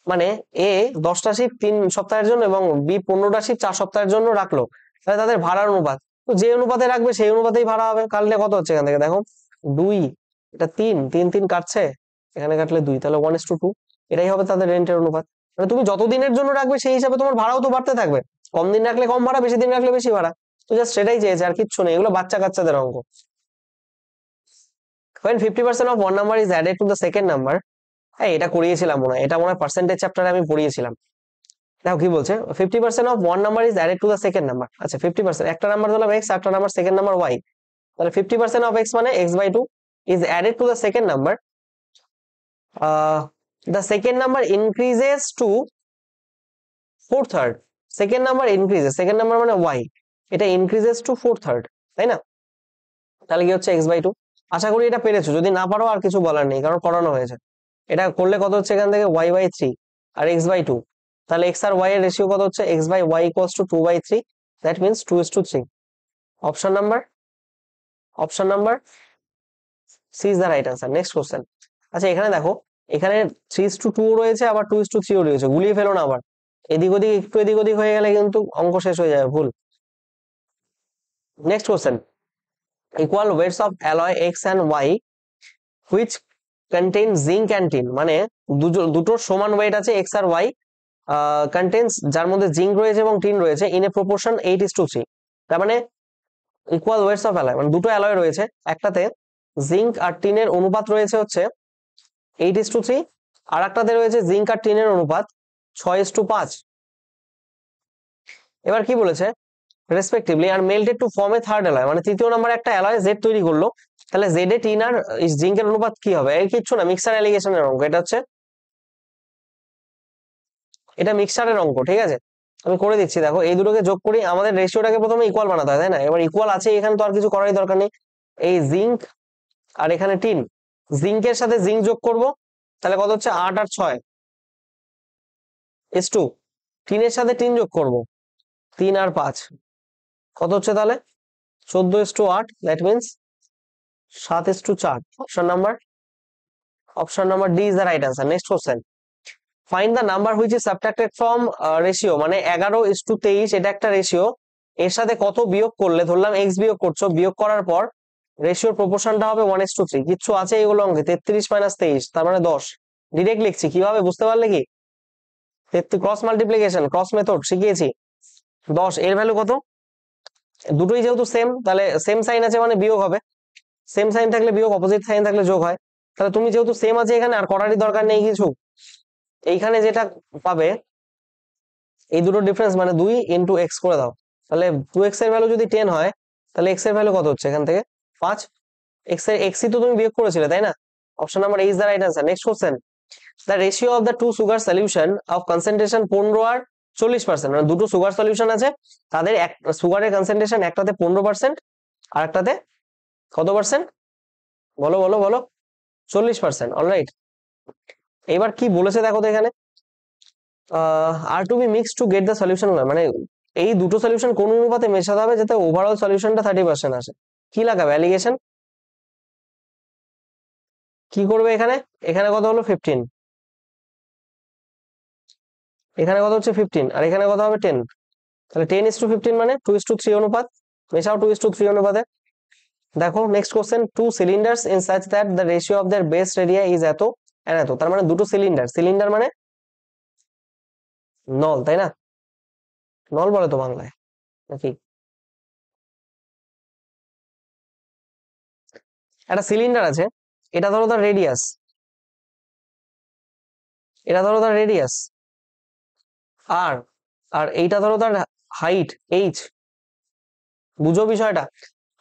Speaker 1: মানে এ 10টা শিপ 3 সপ্তাহের জন্য এবং বি 15টা শিপ 4 সপ্তাহের জন্য রাখলো, তাহলে তাদের ভাড়ার অনুপাত, তো যে অনুপাতে রাখবে সেই অনুপাতেই ভাড়া হবে। কাটলে কত হচ্ছে এখান থেকে দেখো 2, এটা 3 3 3 কাটছে, এখানে কাটলে 2, তাহলে 1:2, এটাই হবে তাদের রেন্টের অনুপাত। মানে তুমি যত দিনের জন্য রাখবে সেই হিসাবে তোমার ভাড়াও তো বাড়তে থাকবে, কম দিন রাখলে কম ভাড়া, বেশি দিন রাখলে বেশি ভাড়া। তো জাস্ট সেটাই চেয়েছে, আর কিচ্ছু নেই, এগুলো বাচ্চা কাচ্চাদের অঙ্ক। when 50% of one number is added to the second number, হ্যাঁ এটা করিয়েছিলাম মনে হয়, এটা মনে হয় পার্সেন্টেজ চ্যাপ্টারে আমি পড়িয়েছিলাম। দেখো কি বলছে, 50% of one number is added to the second number। আচ্ছা 50%, একটা নাম্বার ধরলাম x, একটা নাম্বার সেকেন্ড নাম্বার y, তাহলে 50% of x মানে x/2 is added to the second number, the second number increases to 4/3, second number increases, second number মানে y, এটা increases to 4/3, তাই না? তাহলে কি হচ্ছে x/2। আশা করি এটা পেরেছো, যদি না পারো আর কিছু বলার নেই, কারণ করানো হয়েছে। এটা করলে কত হচ্ছে এখান থেকে y/3 আর x/2, তাহলে x আর y এর রেশিও কত হচ্ছে, x/y equals to 2/3, that means 2:3। Option number C is the right answer. Next question. আচ্ছা এখানে দেখো, এখানে 3:2 রয়েছে, আবার 2:3 রয়েছে, গুলিয়ে ফেলো না আবার, এদিক ওদিক হয়ে গেলে কিন্তু অঙ্ক শেষ হয়ে যাবে, ভুল। Next question, equal weights of alloy x and y which contain zinc and tin, মানে দুটোর সমান ওয়েট আছে x আর y, contains, যার মধ্যে জিঙ্ক রয়েছে এবং টিন রয়েছে, in a proportion 8:3। তার মানে ইকুয়াল ওয়েটস অফ অ্যালয়, মানে দুটো অ্যালয় রয়েছে, একটাতে জিঙ্ক আর টিনের অনুপাত রয়েছে হচ্ছে 8:3, আর একটাতে রয়েছে জিঙ্ক আর টিনের অনুপাত 6:5। এবার কি বলেছে, respectively R melted to form A third alloy, মানে তৃতীয় নম্বর একটা অ্যালয় জেড তৈরি করলো, তাহলে জেড এ টিন আর জিঙ্কের অনুপাত কি হবে, এই কিচ্ছু না, মিক্সার অ্যালিগেশনের অঙ্ক, এটা মিক্সারের অঙ্ক, ঠিক আছে। আমি করে দিচ্ছি, দেখো এই দুটোকে যোগ করি, আমাদের রেশিওটাকে প্রথমে ইকুয়াল বানাতে হয়, তাই না? এবার ইকুয়াল আছে এখানে, তো আর কিছু করারই দরকার নেই। এই জিঙ্ক আর এখানে টিন, জিঙ্কের সাথে জিঙ্ক যোগ করব, তাহলে কত হচ্ছে 8 আর 6:2, টিনের সাথে টিন যোগ করব 3 আর 5, কত হচ্ছে তাহলে 14:8, that means 7:4। Option number D is the right answer. Next question, find the number which is subtracted from ratio, মানে 11:23, এটা একটা রেশিও, এর সাথে কত বিয়োগ করলে, ধরলাম x বিয়োগ করছো, বিয়োগ করার পর রেশিওর প্রপোর্শনটা হবে 1:3। কিচ্ছু আছে এগুলো অঙ্কে, 33 - 23, তার মানে 10। ডিরেক্ট লিখছি, কিভাবে বুঝতে পারলে কি, ক্রস মাল্টিপ্লিকেশন, ক্রস মেথড শিখিয়েছি। 10 এর ভ্যালু কত, দুটোই যেহেতু সেম, তাহলে সেম সাইন আছে মানে বিয়োগ হবে, সেম সাইন থাকলে বিয়োগ, অপোজিট সাইন থাকলে যোগ হয়। তাহলে তুমি যেহেতু সেম আছে এখানে আর করারই দরকার নেই কিছু, এইখানে যেটা পাবে এই দুটো ডিফারেন্স মানে 2 ইন্টু এক্স করে দাও। তাহলে 2x এর ভ্যালু যদি 10 হয় তাহলে x এর ভ্যালু কত হচ্ছে এখান থেকে 5। এক্সই তো তুমি বিয়োগ করেছিলে তাই না? Option number A is the right answer. Next question, the ratio of the two sugar solution of concentration 15 আর 40%, মানে দুটো সুগার সলিউশন আছে, তাদের এক সুগারের কনসেন্ট্রেশন একটাতে 15% আর একটাতে কত পার্সেন্ট, বলো বলো বলো, 40%। অলরাইট, এবার কি বলেছে দেখো তো এখানে, are to be mix to get the solution, মানে এই দুটো সলিউশন কোন অনুপাতে মেশাতে হবে যাতে ওভারঅল সলিউশনটা 30% আসে। কি লাগাবে অ্যালিগেশন, কি করবে এখানে, এখানে কত হলো 15, এখানে কত হচ্ছে 15 আর এখানে কত হবে 10, তাহলে 10:15 মানে 2:3 অনুপাত, মেশাও 2:3 অনুপাতে। দেখো next question, two cylinders in such that the ratio of their base radii is এত এন্ড এত, তার মানে দুটো সিলিন্ডার, সিলিন্ডার মানে নল তাই না, নল বলে তো বাংলায় নাকি, একটা সিলিন্ডার আছে, এটা ধরো তার রেডিয়াস, এটা ধরো তার রেডিয়াস আর আর এইটা ধরো তার হাইট এইচ, বুঝো বিষয়টা।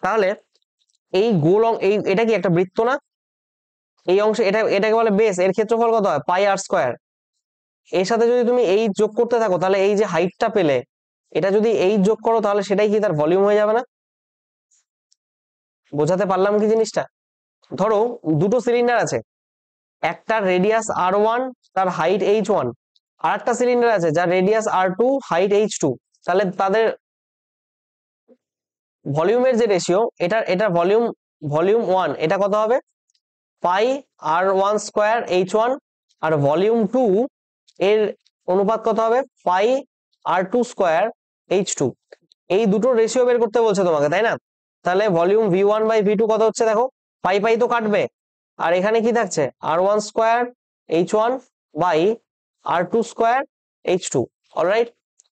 Speaker 1: তাহলে এই গোল এই এটা কি একটা বৃত্ত না, এই অংশে এটা এটাকে বলে বেস, এর ক্ষেত্রফল কত হয় পাই আর স্কয়ার। এর সাথে যদি তুমি এই যোগ করতে থাকো তাহলে এই যে হাইটটা পেলে এটা যদি এই যোগ করো তাহলে সেটাই কি তার ভলিউম হয়ে যাবে না? বোঝাতে পারলাম কি জিনিসটা? ধরো দুটো সিলিন্ডার আছে, একটা রেডিয়াস r1 তার হাইট h1, আর একটা সিলিন্ডার আছে যার রেডিয়াস r2 হাইট h2, তাহলে তাদের ভলিউমের যে রেশিও, এটা ভলিউম ভলিউম 1 এটা কত হবে পাই r1 স্কয়ার h1, আর ভলিউম 2 এর অনুপাত কত হবে পাই r2 স্কয়ার h2। এই দুটো রেশিও বের করতে বলছে তোমাকে তাই না? তাহলে ভলিউম v1 বাই v2 কত হচ্ছে দেখো, পাই পাই তো কাটবে, আর এখানে কি থাকছে r1 square h1 by r2 square h2। Alright,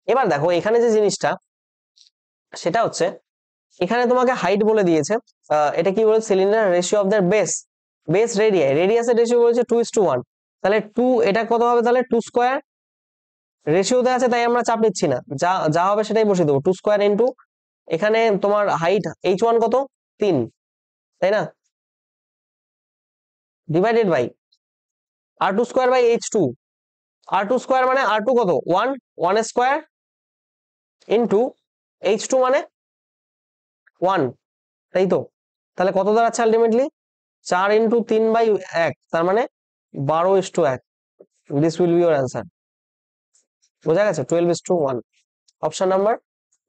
Speaker 1: এবার দেখো এখানে যে জিনিসটা সেটা হচ্ছে, এখানে তোমাকে হাইট বলে দিয়েছে, এটা কি বলে cylinder ratio of their base, base radius, রেডিয়াসের রেশিও বলেছে 2:1, তাহলে 2 এটা কত হবে তাহলে 2 স্কয়ার, রেশিওতে আছে তাই আমরা চাপ নিচ্ছি না, যা যা হবে সেটাই বসিয়ে দেবো, 2 স্কয়ার ইন্টু এখানে তোমার হাইট h1 কত 3 তাই না, divided by r2 square by h2, r2 square মানে r2 কত 1, 1 স্কয়ার ইন্টু h2 মানে 1, তাই তো? তাহলে কত দাঁড়াচ্ছে আলটিমেটলি 4 ইন্টু 3/1, তার মানে 12:1। This will be your answer. বোঝা গেছে, 12:1। Option number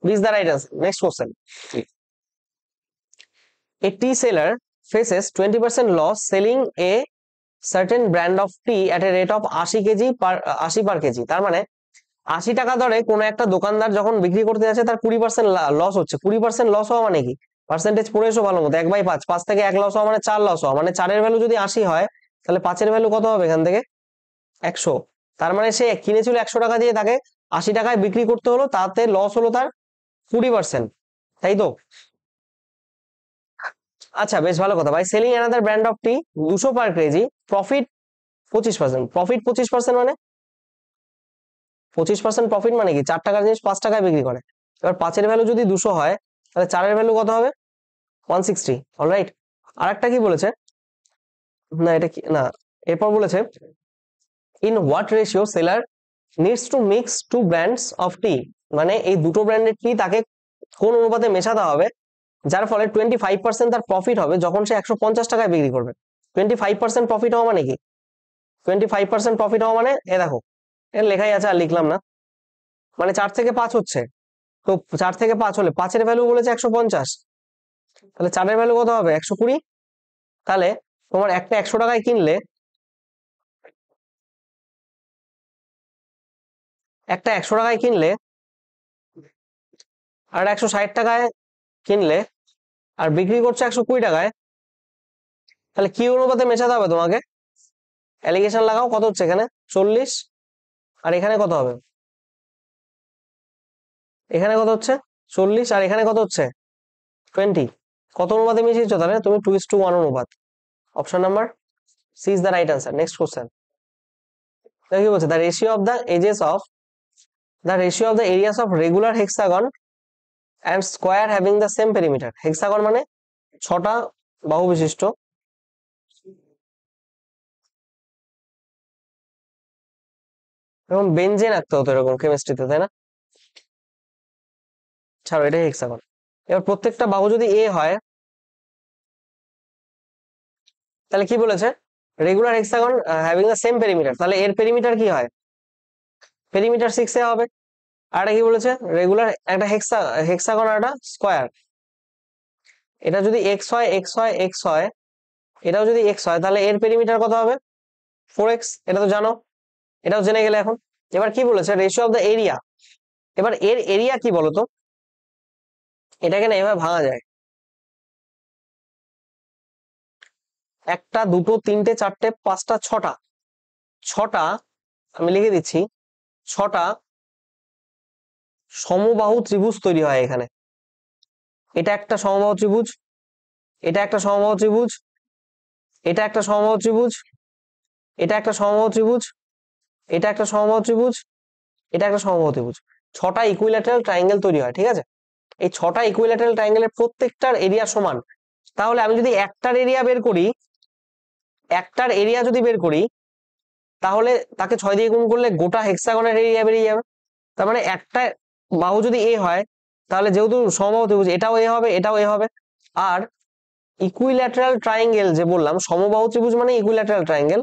Speaker 1: B is the right answer. Next question, a tea seller faces 20% loss selling a certain brand of tea at a rate of 80 per KG, তার মানে 80 টাকা দরে কোনো একটা দোকানদার যখন বিক্রি করতে যাচ্ছে তার 20% লস হচ্ছে। 20% লস হওয়া মানে কি, পার্সেন্টেজ পড়ে এসো ভালো মতো, 1/5, 5 থেকে 1 লস হওয়া মানে 4 লস হওয়া, মানে 4 এর ভ্যালু যদি 80 হয় তাহলে 5 এর ভ্যালু কত হবে এখান থেকে 100। তার মানে সে কিনেছিল 100 টাকা দিয়ে, তাকে 80 টাকায় বিক্রি করতে হলো, তাতে লস হলো তার 20%, তাই তো? আচ্ছা বেশ ভালো কথা ভাই, selling another brand of T 200 per KG, profit 25%, profit 25% মানে 25% প্রফিট মানে কি 4 টাকার জিনিস 5 টাকায় বিক্রি করে। এবার 5 এর ভ্যালু যদি 200 হয় তাহলে 4 এর ভ্যালু কত হবে 160। অলরাইট, আর একটা কি বলেছে, না এটা কি না, এরপর বলেছে in what ratio seller needs to mix two brands of tea, মানে এই দুটো ব্র্যান্ডের টি তাকে কোন অনুপাতে মেশাতে হবে যার ফলে 25% তার প্রফিট হবে যখন সে 150 টাকায় বিক্রি করবে। 25% প্রফিট হওয়া মানে কি, 25% প্রফিট হওয়া মানে এ দেখো এর লেখাই আছে আর লিখলাম না, মানে 4 থেকে 5 হচ্ছে, তো 4 থেকে 5 হলে 5 এর ভ্যালু বলেছে 150, তাহলে 4 এর ভ্যালু কত হবে 120। তাহলে তোমার একটা 100 টাকায় কিনলে, একটা 100 টাকায় কিনলে আর 160 টাকায় কিনলে আর বিক্রি করছে 120 টাকায়, তাহলে কি অনুপাতে মেশাতে হবে তোমাকে, অ্যালিগেশন লাগাও, কত হচ্ছে এখানে 40 আর এখানে কত হবে, এখানে কত হচ্ছে 40 আর এখানে কত হচ্ছে 20, কত অনুপাতে মিশিয়েছো তাহলে তুমি 2:1 অনুপাত। Option number C is the right answer. Next question কি বলছে, the ratio of the ages of the ratio of the areas of regular hexagon and square having the same perimeter. Hexagon মানে 6টা বাহু বিশিষ্ট, এরকম বেঞ্জেন আঁকতে হতো এরকম কেমিস্ট্রিতে, তাই না? ছাড়ো, এটা হেক্সাগন। এবার প্রত্যেকটা বাহু যদি এ হয় তাহলে কি বলেছে, regular hexagon having the same perimeter, তাহলে এর পেরিমিটার কি হয়, পেরিমিটার 6 এ হবে। আর এটা কি বলেছে, রেগুলার একটা হেক্সাগন আর একটা স্কোয়ার, এটা যদি এক্স হয় এক্স হয় এক্স হয়, এটাও যদি এক্স হয় তাহলে এর পেরিমিটার কত হবে 4x, এটা তো জানো, এটাও জেনে গেলে এখন। এবার কি বলেছে, রেশিও অফ দ্য এরিয়া। এবার এর এরিয়া কি বলতো, এটাকে না এভাবে ভাঙা যায়, 1টা 2টো 3টে 4টে 5টা 6টা, 6টা আমি লিখে দিচ্ছি, 6টা সমবাহু ত্রিভুজ তৈরি হয় এখানে। এটা একটা সমবাহু ত্রিভুজ, এটা একটা সমবাহু ত্রিভুজ, এটা একটা সমবাহু ত্রিভুজ, এটা একটা সমবাহু ত্রিভুজ, এটা একটা সমবাহু ত্রিভুজ, এটা একটা সমবাহু ত্রিভুজ। 6টা ইকুইল্যাটারাল ট্রায়াঙ্গেল তৈরি হয়, ঠিক আছে? এই 6টা ইকুইল্যাটারাল ট্রায়াঙ্গেলের প্রত্যেকটার এরিয়া সমান। তাহলে আমি যদি একটার এরিয়া বের করি, একটার এরিয়া যদি বের করি তাহলে তাকে 6 দিয়ে গুণ করলে গোটা হেক্সাগনের এরিয়া বেরিয়ে যাবে। তার মানে একটা বাহু যদি এ হয় তাহলে যেহেতু সমবাহু ত্রিভুজ, এটাও এ হবে এটাও এ হবে। আর ইকুইল্যাটারাল ট্রায়াঙ্গেল যে বললাম, সমবাহু ত্রিভুজ মানে ইকুইল্যাটারাল ট্রায়াঙ্গেল,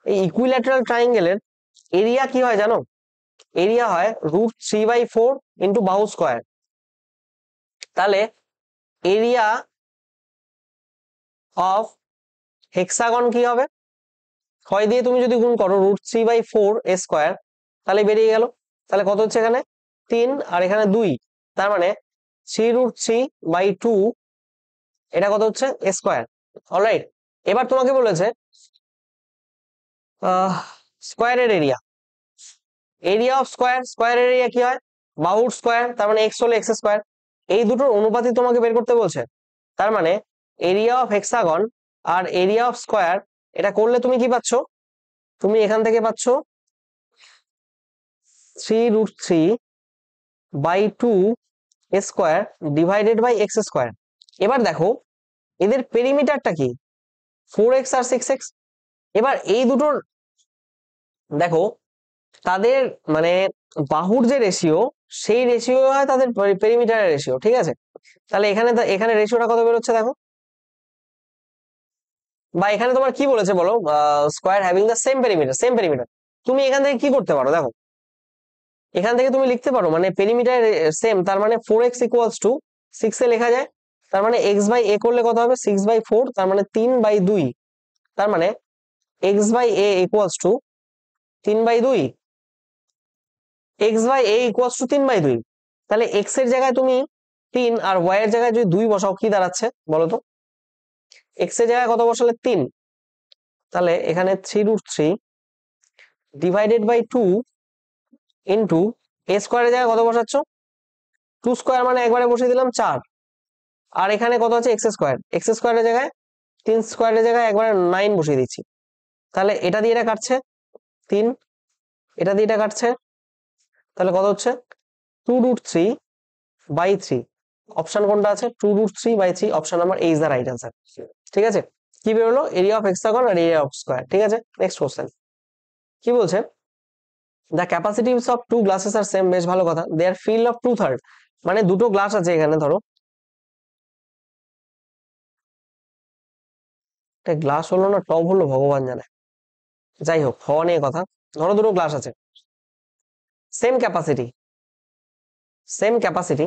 Speaker 1: এই ইকুইল্যাটারাল ট্রায়াঙ্গেলের এরিয়া কি হয় জানো, এরিয়া হয় √3/4 ইন্টু বাহু স্কোয়ার। তাহলে এরিয়া অফ হেক্সাগন কি হবে, 6 দিয়ে তুমি যদি গুণ করো √3/4 এ স্কোয়ার, তাহলে বেরিয়ে গেল। তাহলে কত হচ্ছে এখানে 3 আর এখানে 2, তার মানে 3√3/2, এটা কত হচ্ছে এ স্কোয়ার। অলরাইট, এবার তোমাকে বলেছে স্কোয়ারের এরিয়া, এরিয়া অফ স্কোয়ার, স্কোয়ারের এরিয়া কি হয় বাহুর স্কোয়ার, তার মানে এক্স হলে এক্স স্কোয়ার, এই দুটোর অনুপাতই তোমাকে বের করতে বলছে। তার মানে এরিয়া অফ হেক্সাগন আর এরিয়া অফ স্কোয়ার, এটা করলে তুমি কি পাচ্ছ, তুমি এখান থেকে পাচ্ছ 3√3/2 square divided by x square. এবার দেখো এদের পেরিমিটারটা কি, 4x আর 6x। এবার এই দুটোর দেখো তাদের মানে বাহুর যে রেশিও, সেই রেশিও হয় তাদের পেরিমিটারের রেশিও, ঠিক আছে? তাহলে এখানে এখানে রেশিওটা কত বেরোচ্ছে দেখো, বা এখানে তোমার কি বলেছে বলো, square having the same perimeter, same perimeter. তুমি এখান থেকে কি করতে পারো দেখো, এখান থেকে তুমি লিখতে পারো মানে পেরিমিটার সেম, তার মানে 4x ইকুয়ালস টু 6 এ লেখা যায়। তার মানে x/a করলে কত হবে 6/4, তার মানে 3/2, তার মানে x/a equals to 3/2, x/a equals to 3/2। তাহলে x এর জায়গায় তুমি 3 আর y এর জায়গায় যদি 2 বসাও কি দাঁড়াচ্ছে বলো তো, x এর জায়গায় কত বসালে 3, তাহলে এখানে 3√3 ডিভাইডেড বাই 2 ইন্টু a স্কোয়ারের জায়গায় কত বসাচ্ছ 2 স্কোয়ার, মানে একবারে বসিয়ে দিলাম 4, আর এখানে কত আছে এক্স স্কোয়ার, এক্স স্কোয়ারের জায়গায় 3 স্কোয়ারের জায়গায় একবারে 9 বসিয়ে দিচ্ছি। তাহলে এটা দিয়ে এটা কাটছে 3, এটা দিয়ে এটা কাটছে, তাহলে কত হচ্ছে 2√3/3। অপশন কোনটা আছে 2√3/3, option number A is the right answer. ঠিক আছে, কি বেরোলো এরিয়া অফ হেক্সাগন আর এরিয়া অফ স্কোয়ার। ঠিক আছে, নেক্সট কোশ্চেন কি বলছে, the capacities of two glasses are same. বেশ ভালো কথা, দে আর ফিল্ড অফ 2/3, মানে দুটো গ্লাস আছে এখানে, ধরো এটা গ্লাস হলো না টব হলো ভগবান জানে, যাই হোক হওয়া নিয়ে কথা। ধরো দুটো গ্লাস আছে, সেম ক্যাপাসিটি, সেম ক্যাপাসিটি।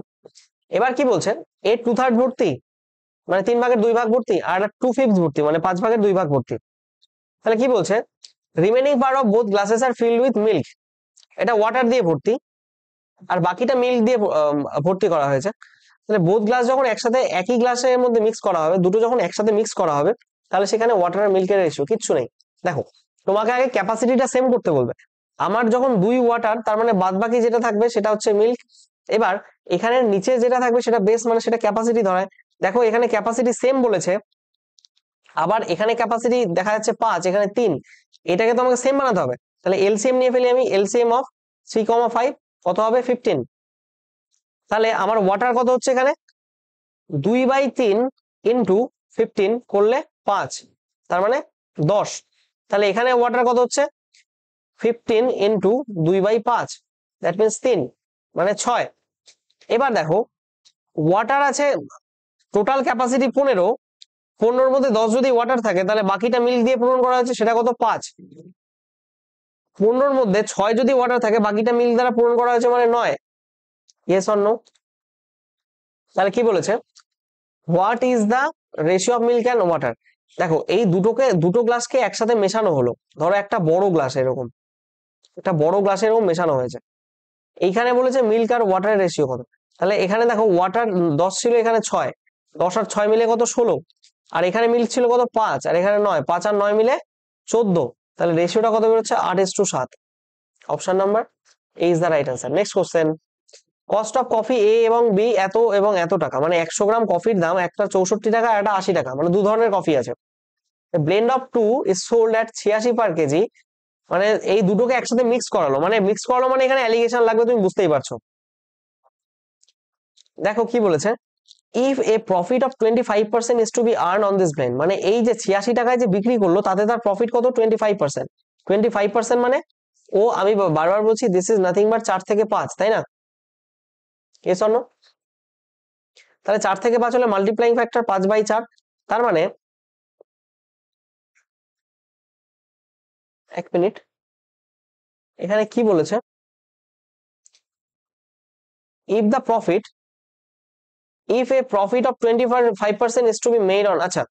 Speaker 1: এবার কি বলছে, এ 2/3 ভর্তি মানে 3/2 ভর্তি, আর 2/5 ভর্তি মানে 5/2 ভর্তি। তাহলে কি বলছে, remaining part of both glasses are filled with milk, এটা ওয়াটার দিয়ে ভর্তি আর বাকিটা মিল্ক দিয়ে ভর্তি করা হয়েছে। তাহলে বোথ গ্লাস যখন একসাথে একই গ্লাসের মধ্যে মিক্স করা হবে, দুটো যখন একসাথে মিক্স করা হবে, তাহলে সেখানে ওয়াটার আর মিল্কের রেশিও কিচ্ছু নেই। দেখো তোমাকে আগে ক্যাপাসিটিটা সেম করতে বলবে, আমার যখন 2 ওয়াটার, তার মানে বাদ বাকি যেটা থাকবে সেটা হচ্ছে মিল্ক, এবার এখানে নিচে যেটা থাকবে সেটা বেস, মানে সেটা ক্যাপাসিটি ধরায়। দেখো এখানে ক্যাপাসিটি সেম বলেছে, আবার এখানে ক্যাপাসিটি দেখা যাচ্ছে 5, এখানে 3, এটাকে তো আমাকে সেম বানাতে হবে। তাহলে এলসিএম নিয়ে ফেলি আমি, এলসিএম অফ 3,5 কত হবে 15। তাহলে আমার ওয়াটার কত হচ্ছে এখানে 2/3 ইন্টু 15 করলে 5, তার মানে 10। তাহলে এখানে ওয়াটার কত হচ্ছে 15 ইন্টু 2/5, দ্যাট মিনস 3, মানে 6। এবার দেখো ওয়াটার আছে টোটাল ক্যাপাসিটি 15, 15-র মধ্যে 10 যদি ওয়াটার থাকে তাহলে বাকিটা মিল্ক দিয়ে পূরণ করা হয়েছে, সেটা কত 5। 15-র মধ্যে 6 যদি ওয়াটার থাকে বাকিটা মিল্ক দ্বারা পূরণ করা হয়েছে, মানে 9। Yes or no? তাহলে কি বলেছে, what is the ratio of milk and water. দেখো এই দুটো গ্লাসকে একসাথে মেশানো হলো, ধরো একটা বড় গ্লাস এরকম, একটা বড় গ্লাসে এরকম মেশানো হয়েছে। এইখানে বলেছে মিল্ক আর ওয়াটারের রেশিও কত। তাহলে এখানে দেখো ওয়াটার 10 ছিল, এখানে 6, 10 আর 6 মিলে কত 16, আর এখানে মিল্ক ছিল কত 5, আর এখানে 9, 5 আর 9 মিলে 14। তাহলে রেশিওটা কত বেরোচ্ছে 8:7। Option number A is the right answer. Next question, cost of coffee A এবং বি এত এবং এত টাকা, মানে 100 গ্রাম কফির দাম, একটা 64 টাকা আর একটা 80 টাকা, মানে দু ধরনের কফি আছে। Blend of two is sold at 86 per kg, মানে এই দুটোকে একসাথে মিক্স করালো, মানে মিক্স করালো মানে এখানে অ্যালিগেশন লাগবে, তুমি বুঝতেই পারছো। দেখো কি বলেছে, if a profit of 25% is to be earn on this blend, মানে এই যে 86 টাকায় যে বিক্রি করলো তাতে তার প্রফিট কত 25%। 25% মানে ও, আমি বারবার বলছি দিস ইজ নাথিং বাট 4 থেকে 5, তাই না? Yes or no? তাহলে 4 থেকে 5 হলে মাল্টিপ্লাইং ফ্যাক্টর 5/4, তার মানে 1 মিনিট, এখানে কি বলেছে, if the profit, if a profit of 25% is to be made on, আচ্ছা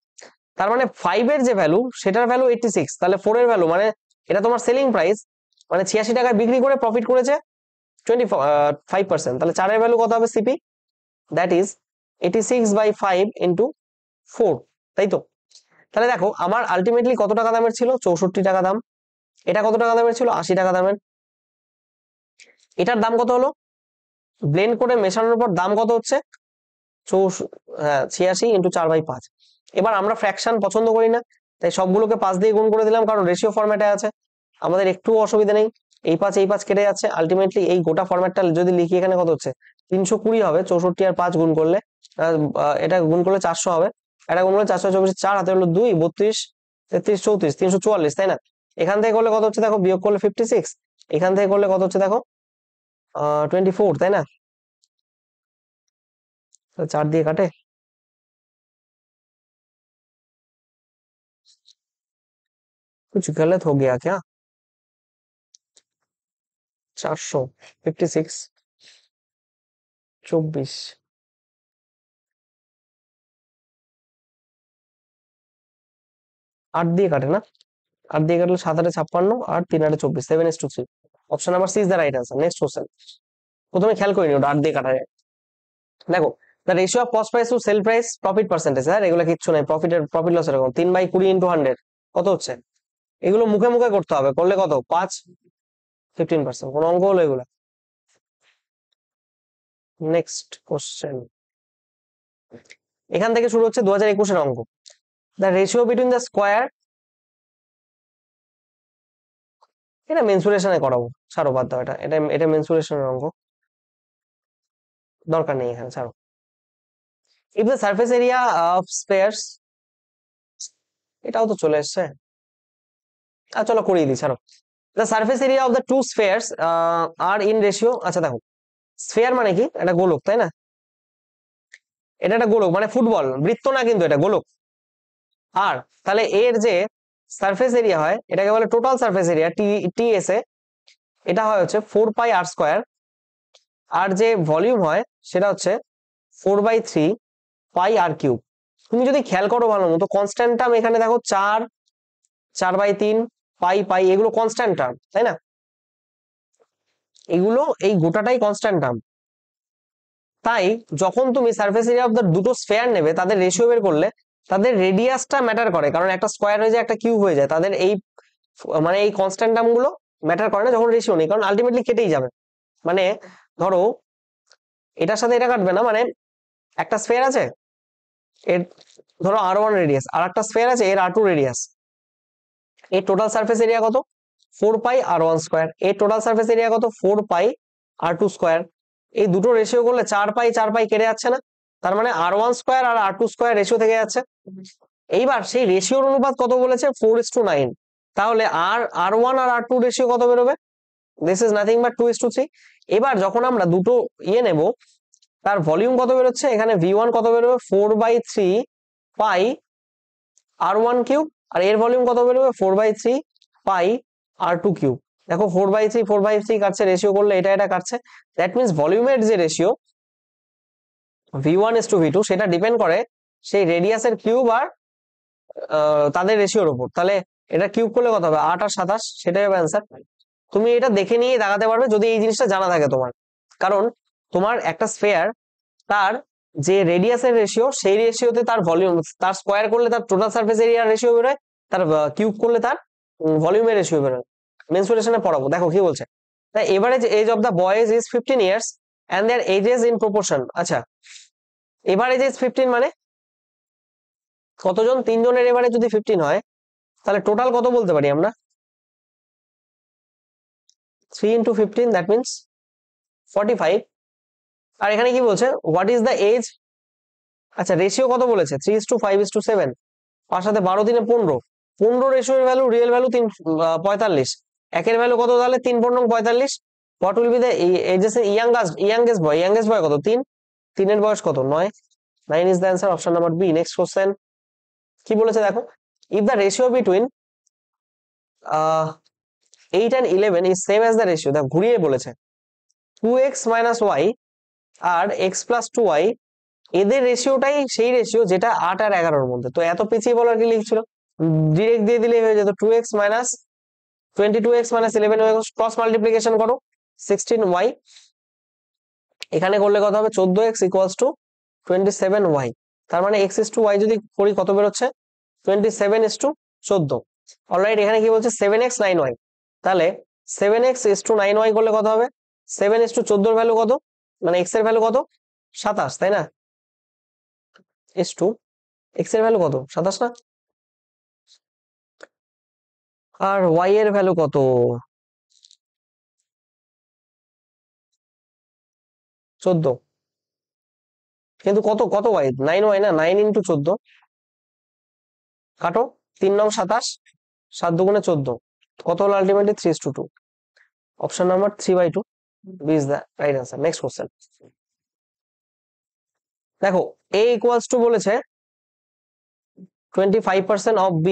Speaker 1: তার মানে 5 এর যে ভ্যালু সেটার ভ্যালু 86, তাহলে 4 এর ভ্যালু মানে এটা তোমার সেলিং প্রাইস, মানে 86 টাকায় বিক্রি করে প্রফিট করেছে 25%, তাহলে 4 এর ভ্যালু কত হবে সিপি, দ্যাট ইজ 86/5 ইন্টু 4, তাই তো? তাহলে দেখো আমার আলটিমেটলি কত টাকা দামের ছিল 64 টাকা দাম, এটা কত টাকা দামের ছিল 80 টাকা দামের, এটার দাম কত হলো ব্লেন্ড করে মেশানোর পর দাম কত হচ্ছে 86 ইন্টু 4/5। এবার আমরা ফ্র্যাকশন পছন্দ করি না, তাই সবগুলোকে 5 দিয়ে গুণ করে দিলাম, কারণ রেশিও ফরম্যাটে আছে, আমাদের একটু অসুবিধা নেই। এই 5 কেটে যাচ্ছে, আলটিমেটলি এই গোটা ফরম্যাটটা যদি লিখি এখানে কত হচ্ছে 320 হবে, 64 আর 5 গুণ করলে, এটা গুণ করলে 400 হবে, এটা গুণ করলে 424, 4 হাতে হলো 2, 32, 33, 34, 344, তাই না? এখান থেকে করলে কত হচ্ছে দেখো, বিয়োগ করলে 56, এখান থেকে করলে কত হচ্ছে দেখো 24, তাই না? 4 দিয়ে কাটে, कुछ गलत हो गया क्या? 456, 24, 8 দিয়ে কাটে না, 8 দিয়ে কাটলে 7 8 56 আর 3 8 24, 7:3। Option number C is the right answer. Next question, প্রথমে খেয়াল করে নিও 8 দিয়ে কাটা যায়। দেখো the ratio of cost price to sell price profit percentage, হ্যাঁ এগুলো কিচ্ছু নাই, প্রফিট লস এরকম 3/20 ইন্টু 100 কত হচ্ছে, এগুলো মুখে মুখে করতে হবে, করলে কত 5, 15%, কোন অঙ্ক হলো এগুলো? নেক্সট কোশ্চেন, এখান থেকে শুরু হচ্ছে 2021 এর অঙ্ক। The ratio between the square, এটা মেনসুরেশনে করাবো, ছাড়ো বাদ দাও, এটা মেনসুরেশনের অঙ্ক, দরকার নেই এখানে, ছাড়ো। If the surface area of spheres, এটাও তো চলে এসছে, চলো করিয়ে দিই, ছাড়ো। The surface area of the two spheres are in ratio, আচ্ছা দেখো স্ফিয়ার মানে কি, এটা গোলক, তাই না? এটা একটা গোলক, মানে ফুটবল বৃত্ত না কিন্তু, এটা গোলক। আর তাহলে এর যে সারফেস এরিয়া হয় এটাকে বলে টোটাল সারফেস এরিয়া, টিএসএ, এটা হয় হচ্ছে 4πr², আর যে ভলিউম হয় সেটা হচ্ছে 4/3πr³। তুমি যদি খেয়াল করো ভালো মতো, কনস্ট্যান্ট টার্ম এখানে দেখো 4, 4/3, পাই পাই, এগুলো কনস্ট্যান্ট টার্ম, তাই না? এগুলো এই গোটাটাই কনস্ট্যান্ট টার্ম। তাই যখন তুমি সারফেস এরিয়া অফ দ্য দুটো স্ফেয়ার নেবে, তাদের রেশিও বের করলে তাদের রেডিয়াসটা ম্যাটার করে, কারণ একটা স্কোয়ার হয়ে যায় একটা কিউব হয়ে যায়, তাদের এই মানে এই কনস্ট্যান্ট টার্ম গুলো ম্যাটার করে না যখন রেশিও নেই, কারণ আলটিমেটলি কেটেই যাবে। মানে ধরো এটার সাথে এটা কাটবে না, মানে একটা স্ফেয়ার আছে এর ধরো R1 রেডিয়াস, আর একটা স্ফেয়ার আছে এর R2 রেডিয়াস, এর টোটাল সারফেস এরিয়া কত 4 পাই R1 স্কয়ার, এর টোটাল সারফেস এরিয়া কত 4 পাই R2 স্কয়ার। এই দুটো রেশিও করলে 4 পাই 4 পাই কেটে যাচ্ছে না, তার মানে R1 স্কয়ার আর R2 স্কয়ার রেশিও থেকে যাচ্ছে। এইবার সেই রেশিওর অনুপাত কত বলেছে 4:9, তাহলে R1 আর R2 রেশিও কত বেরোবে, দিস ইজ নাথিং বাট 2:3। এবার যখন আমরা দুটো নেব, তার ভলিউম কত বেরোচ্ছে, এখানে V1 কত বেরোবে 4/3 পাই R1 কিউব, আর এর ভলিউম কত বেরোবে 4/3 পাই R2 কিউব। দেখো 4/3 4/3 কাটছে, রেশিও করলে এটা এটা কাটছে, দ্যাট মিনস ভলিউমের যে রেশিও V1:V2 সেটা ডিপেন্ড করে সেই রেডিয়াসের কিউব আর তাদের রেশিওর উপর। তাহলে এটা কিউব করলে কত হবে 8 আর 27, সেটাই হবে অ্যান্সার। তুমি এটা দেখে নিয়ে দাগাতে পারবে যদি এই জিনিসটা জানা থাকে তোমার, কারণ তোমার একটা স্ফেয়ার তার যে রেডিয়াসের রেশিও সেই রেশিওতে তার ভলিউম, তার স্কোয়ার করলে তার টোটাল সারফেস এরিয়ার রেশিও বেরোয়, তার কিউব করলে তার ভলিউমের রেশিও বেরোয়। মেনসুরেশনে পড়াবো, দেখো কি বলছে। তাই average age of the boys is 15 years and their ages in proportion. আচ্ছা, এভারেজ এজ 15 মানে কতজন, 3 জনের এভারেজ যদি 15 হয় তাহলে টোটাল কত বলতে পারি আমরা, 3 into 15 দ্যাট মিনস 45। আর এখানে কি বলছে হোয়াট ইজ দ্য এজ, আচ্ছা রেশিও কত বলেছে 3:5:7, আর সাথে 12 দিনে 15, 15 রেশিওর ভ্যালু রিয়েল ভ্যালু 45, একের ভ্যালু কত তাহলে 3×45। What will be the ages youngest boy কত 3, 3 এর বয়স কত 9, 9 is the answer, option number B. Next question কি বলেছে দেখো, if the ratio between 8 and 11 is same as the ratio, দেখো ঘুরিয়ে বলেছে 2x minus y আর x plus 2y, এদের রেশিওটাই সেই রেশিও যেটা 8 আর 11-র মধ্যে। তো এত পিছিয়ে বলার কি লিখছিল, ডিরেক্ট দিয়ে দিলেই হয়ে যেত 2x minus 22x minus 11y, cross multiplication করো 16y, এখানে করলে কত হবে 14x equals to 27y, তার মানে x is to y যদি করি কত বেরোচ্ছে 27 is to 14। অলরাইট, এখানে কি বলছে 7x 9y, তাহলে 7x is to 9y করলে কত হবে 7 is to 14 ভ্যালু কত, মানে x এর ভ্যালু কত 27, তাই না, is to x এর ভ্যালু কত 27 না, আর y এর ভ্যালু কত 14, কিন্তু কত কত y 9y না, 9 into 14 কাটো, 3 9 27, 7 2 14, কত হলো ultimately 3:2, option number 3/2 B is the right answer. Next question দেখো, a ইকুয়ালস টু বলেছে 25% অফ b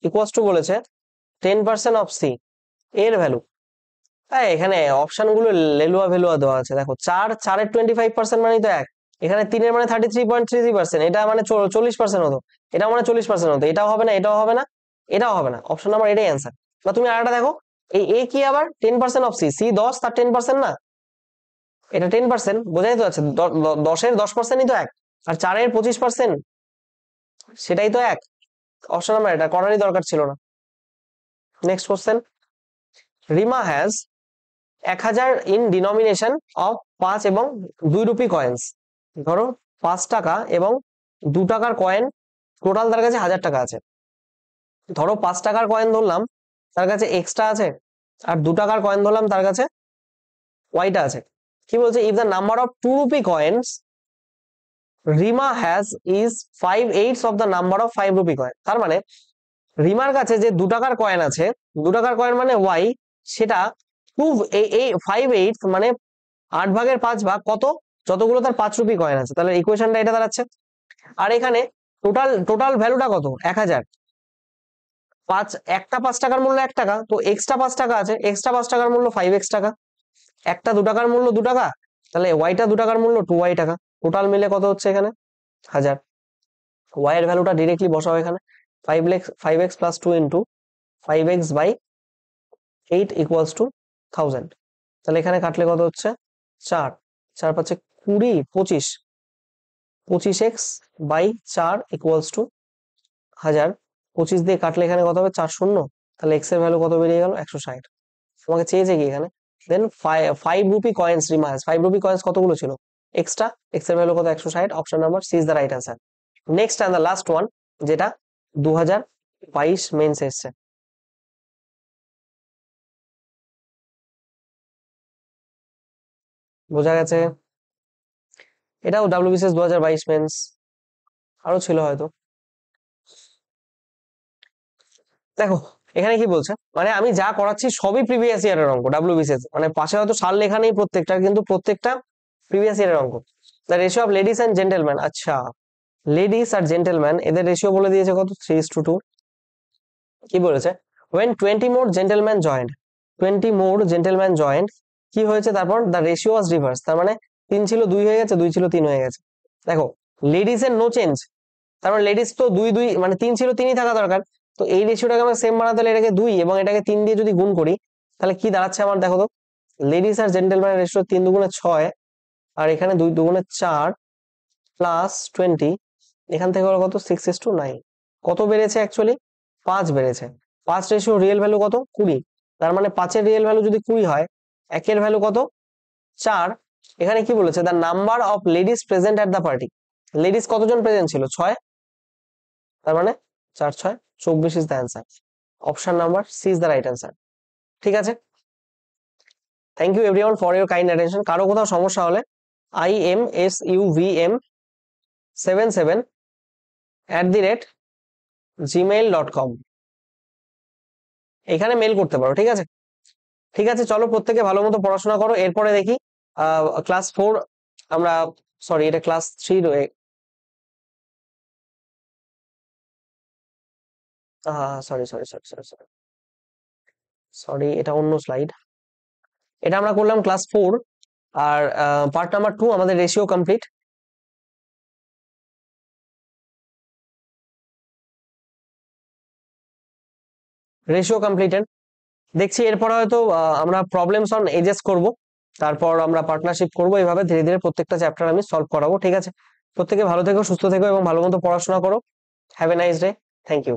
Speaker 1: ইকুয়ালস টু বলেছে 10% অফ c, এর ভ্যালু, এখানে অপশন গুলো লেলুয়া ভেলুয়া দেওয়া আছে। দেখো 4 এর 25% মানেই তো 1, এখানে 3 এর মানে 33.33%, এটা মানে 40% হতো, এটা মানে 40% হতো, এটাও হবে না, এটাও হবে না, এটাও হবে না, অপশন নাম্বার এটাই অ্যান্সার। বা তুমি আরেকটা দেখো, এই এ কি আবার 10% অফ সি, সি 10 তার 10% না, এটা 10%, বোঝাই তো আছে 10-এর 10%ই তো 1, আর 4-এর 25% সেটাই তো 1, অপশন নাম্বার এটা করারই দরকার ছিল না। Next question, Rima has 1000 in denomination of 5 এবং 2 রুপি কয়েন্স। ধরো 5 টাকা এবং 2 টাকার কয়েন, টোটাল তার কাছে 1000 টাকা আছে। ধরো 5 টাকার কয়েন ধরলাম তার কাছে এক্সট্রা আছে, আর 2 টাকার কয়েন ধরলাম তার কাছে ওয়াইটা আছে। কি বলছে, if the number of 2 rupee coins Reema has is 5/8 of the number of 5 rupee coin. তার মানে রিমার কাছে যে 2 টাকার কয়েন আছে, 2 টাকার কয়েন মানে ওয়াই, সেটা 5/8 মানে 8/5 কত, যতগুলো তার 5 রুপি কয়েন আছে। তাহলে ইকুয়েশনটা এটা দাঁড়াচ্ছে। আর এখানে টোটাল ভ্যালুটা কত 1000, একটা 5 টাকার মূল্য 1 টাকা, তো এক্সট্রা 5 টাকা আছে, এক্সট্রা 5 টাকার মূল্য 5x টাকা, একটা 2 টাকার মূল্য 2 টাকা, তাহলে ওয়াইটা 2 টাকার মূল্য 2y টাকা, টোটাল মিলে কত হচ্ছে এখানে 1000। ওয়াই এর ভ্যালুটা ডিরেক্টলি বসাও এখানে, 5x plus 2 into 5x/8 equals to 1000, তাহলে এখানে কাটলে কত হচ্ছে 4, 4 পাচ্ছে 20, 25, 25x/4 equals to 1000, 25 দিয়ে কাটলে এখানে কত হবে 4 শূন্য, তাহলে x এর ভ্যালু কত বেরিয়ে গেল 160। তোমাকে চেয়েছে কি এখানে, then 5 rupee coins Reema has, 5 rupee coins কতগুলো ছিল এক্সট্রা, এক্স এর ভ্যালু কত 160, option number C is the right answer. Next and the last one, যেটা 2022 মেন্স এসছে। বোঝা গেছে? এটাও ডাব্লিউবিসিএস 2022 মেন্স, আরো ছিল হয়তো। দেখো এখানে কি বলছে, মানে আমি যা করাচ্ছি সবই প্রিভিয়াস ইয়ারের অঙ্ক ডাব্লিউবিসিএস, মানে পাশে হয়তো সাল লেখা নেই প্রত্যেকটা, কিন্তু প্রত্যেকটা প্রিভিয়াস ইয়ারের অঙ্ক। The ratio of ladies and gentleman, আচ্ছা লেডিস আর জেন্টেলম্যান এদের রেশিও বলে দিয়েছে কত, 3:2। কি বলেছে, when 20 more gentlemen joined, 20 more gentlemen joined, কি হয়েছে তারপর, দ্য রেশিও ওয়াজ রিভার্স, তার মানে 3 ছিল 2 হয়ে গেছে, 2 ছিল 3 হয়ে গেছে। দেখো লেডিস এর নো চেঞ্জ, তার মানে লেডিস তো 2 2, মানে 3 ছিল 3ই থাকা দরকার, তো এই রেশিওটাকে আমরা সেম বানাতে হলে এটাকে 2 এবং এটাকে 3 দিয়ে যদি গুণ করি তাহলে কি দাঁড়াচ্ছে আমার, দেখো তো লেডিস আর জেন্টেলম্যানের রেশিও 3 দুগুণে 6, আর এখানে 2 দুগুণে 4 প্লাস 20, এখান থেকে হলো কত 6:9। কত বেড়েছে অ্যাকচুয়ালি, 5 বেড়েছে। 5 রেশিও রিয়েল ভ্যালু কত, 20, তার মানে 5 এর রিয়েল ভ্যালু যদি 20 হয়, 1 এর ভ্যালু কত 4। এখানে কি বলেছে, the number of ladies present at the party, ladies কতজন প্রেজেন্ট ছিল, 6, তার মানে 4 6 24 is the answer. Option number C is the right answer. ঠিক আছে, thank you everyone for your kind attention. কারো কোথাও সমস্যা হলে imsuvm77@gmail.com এখানে মেল করতে পারো, ঠিক আছে। ঠিক আছে, চলো প্রত্যেকে ভালো মতো পড়াশোনা করো, এরপরে দেখি ক্লাস 4 আমরা, সরি এটা ক্লাস 3 রয়ে, sorry sorry sorry sorry sorry sorry, এটা অন্য স্লাইড, এটা আমরা করলাম ক্লাস 4, আর পার্ট নাম্বার 2 আমাদের রেশিও কমপ্লিট। রেশিও কমপ্লিটেড, দেখছি এরপরে হয়তো আমরা প্রবলেমস অন এজেস করব, তারপর আমরা পার্টনারশিপ করব, এইভাবে ধীরে ধীরে প্রত্যেকটা চ্যাপ্টার আমি সলভ করাবো। ঠিক আছে, প্রত্যেকে ভালো থেকো, সুস্থ থেকো এবং ভালো মতো পড়াশোনা করো। Have a nice day, thank you.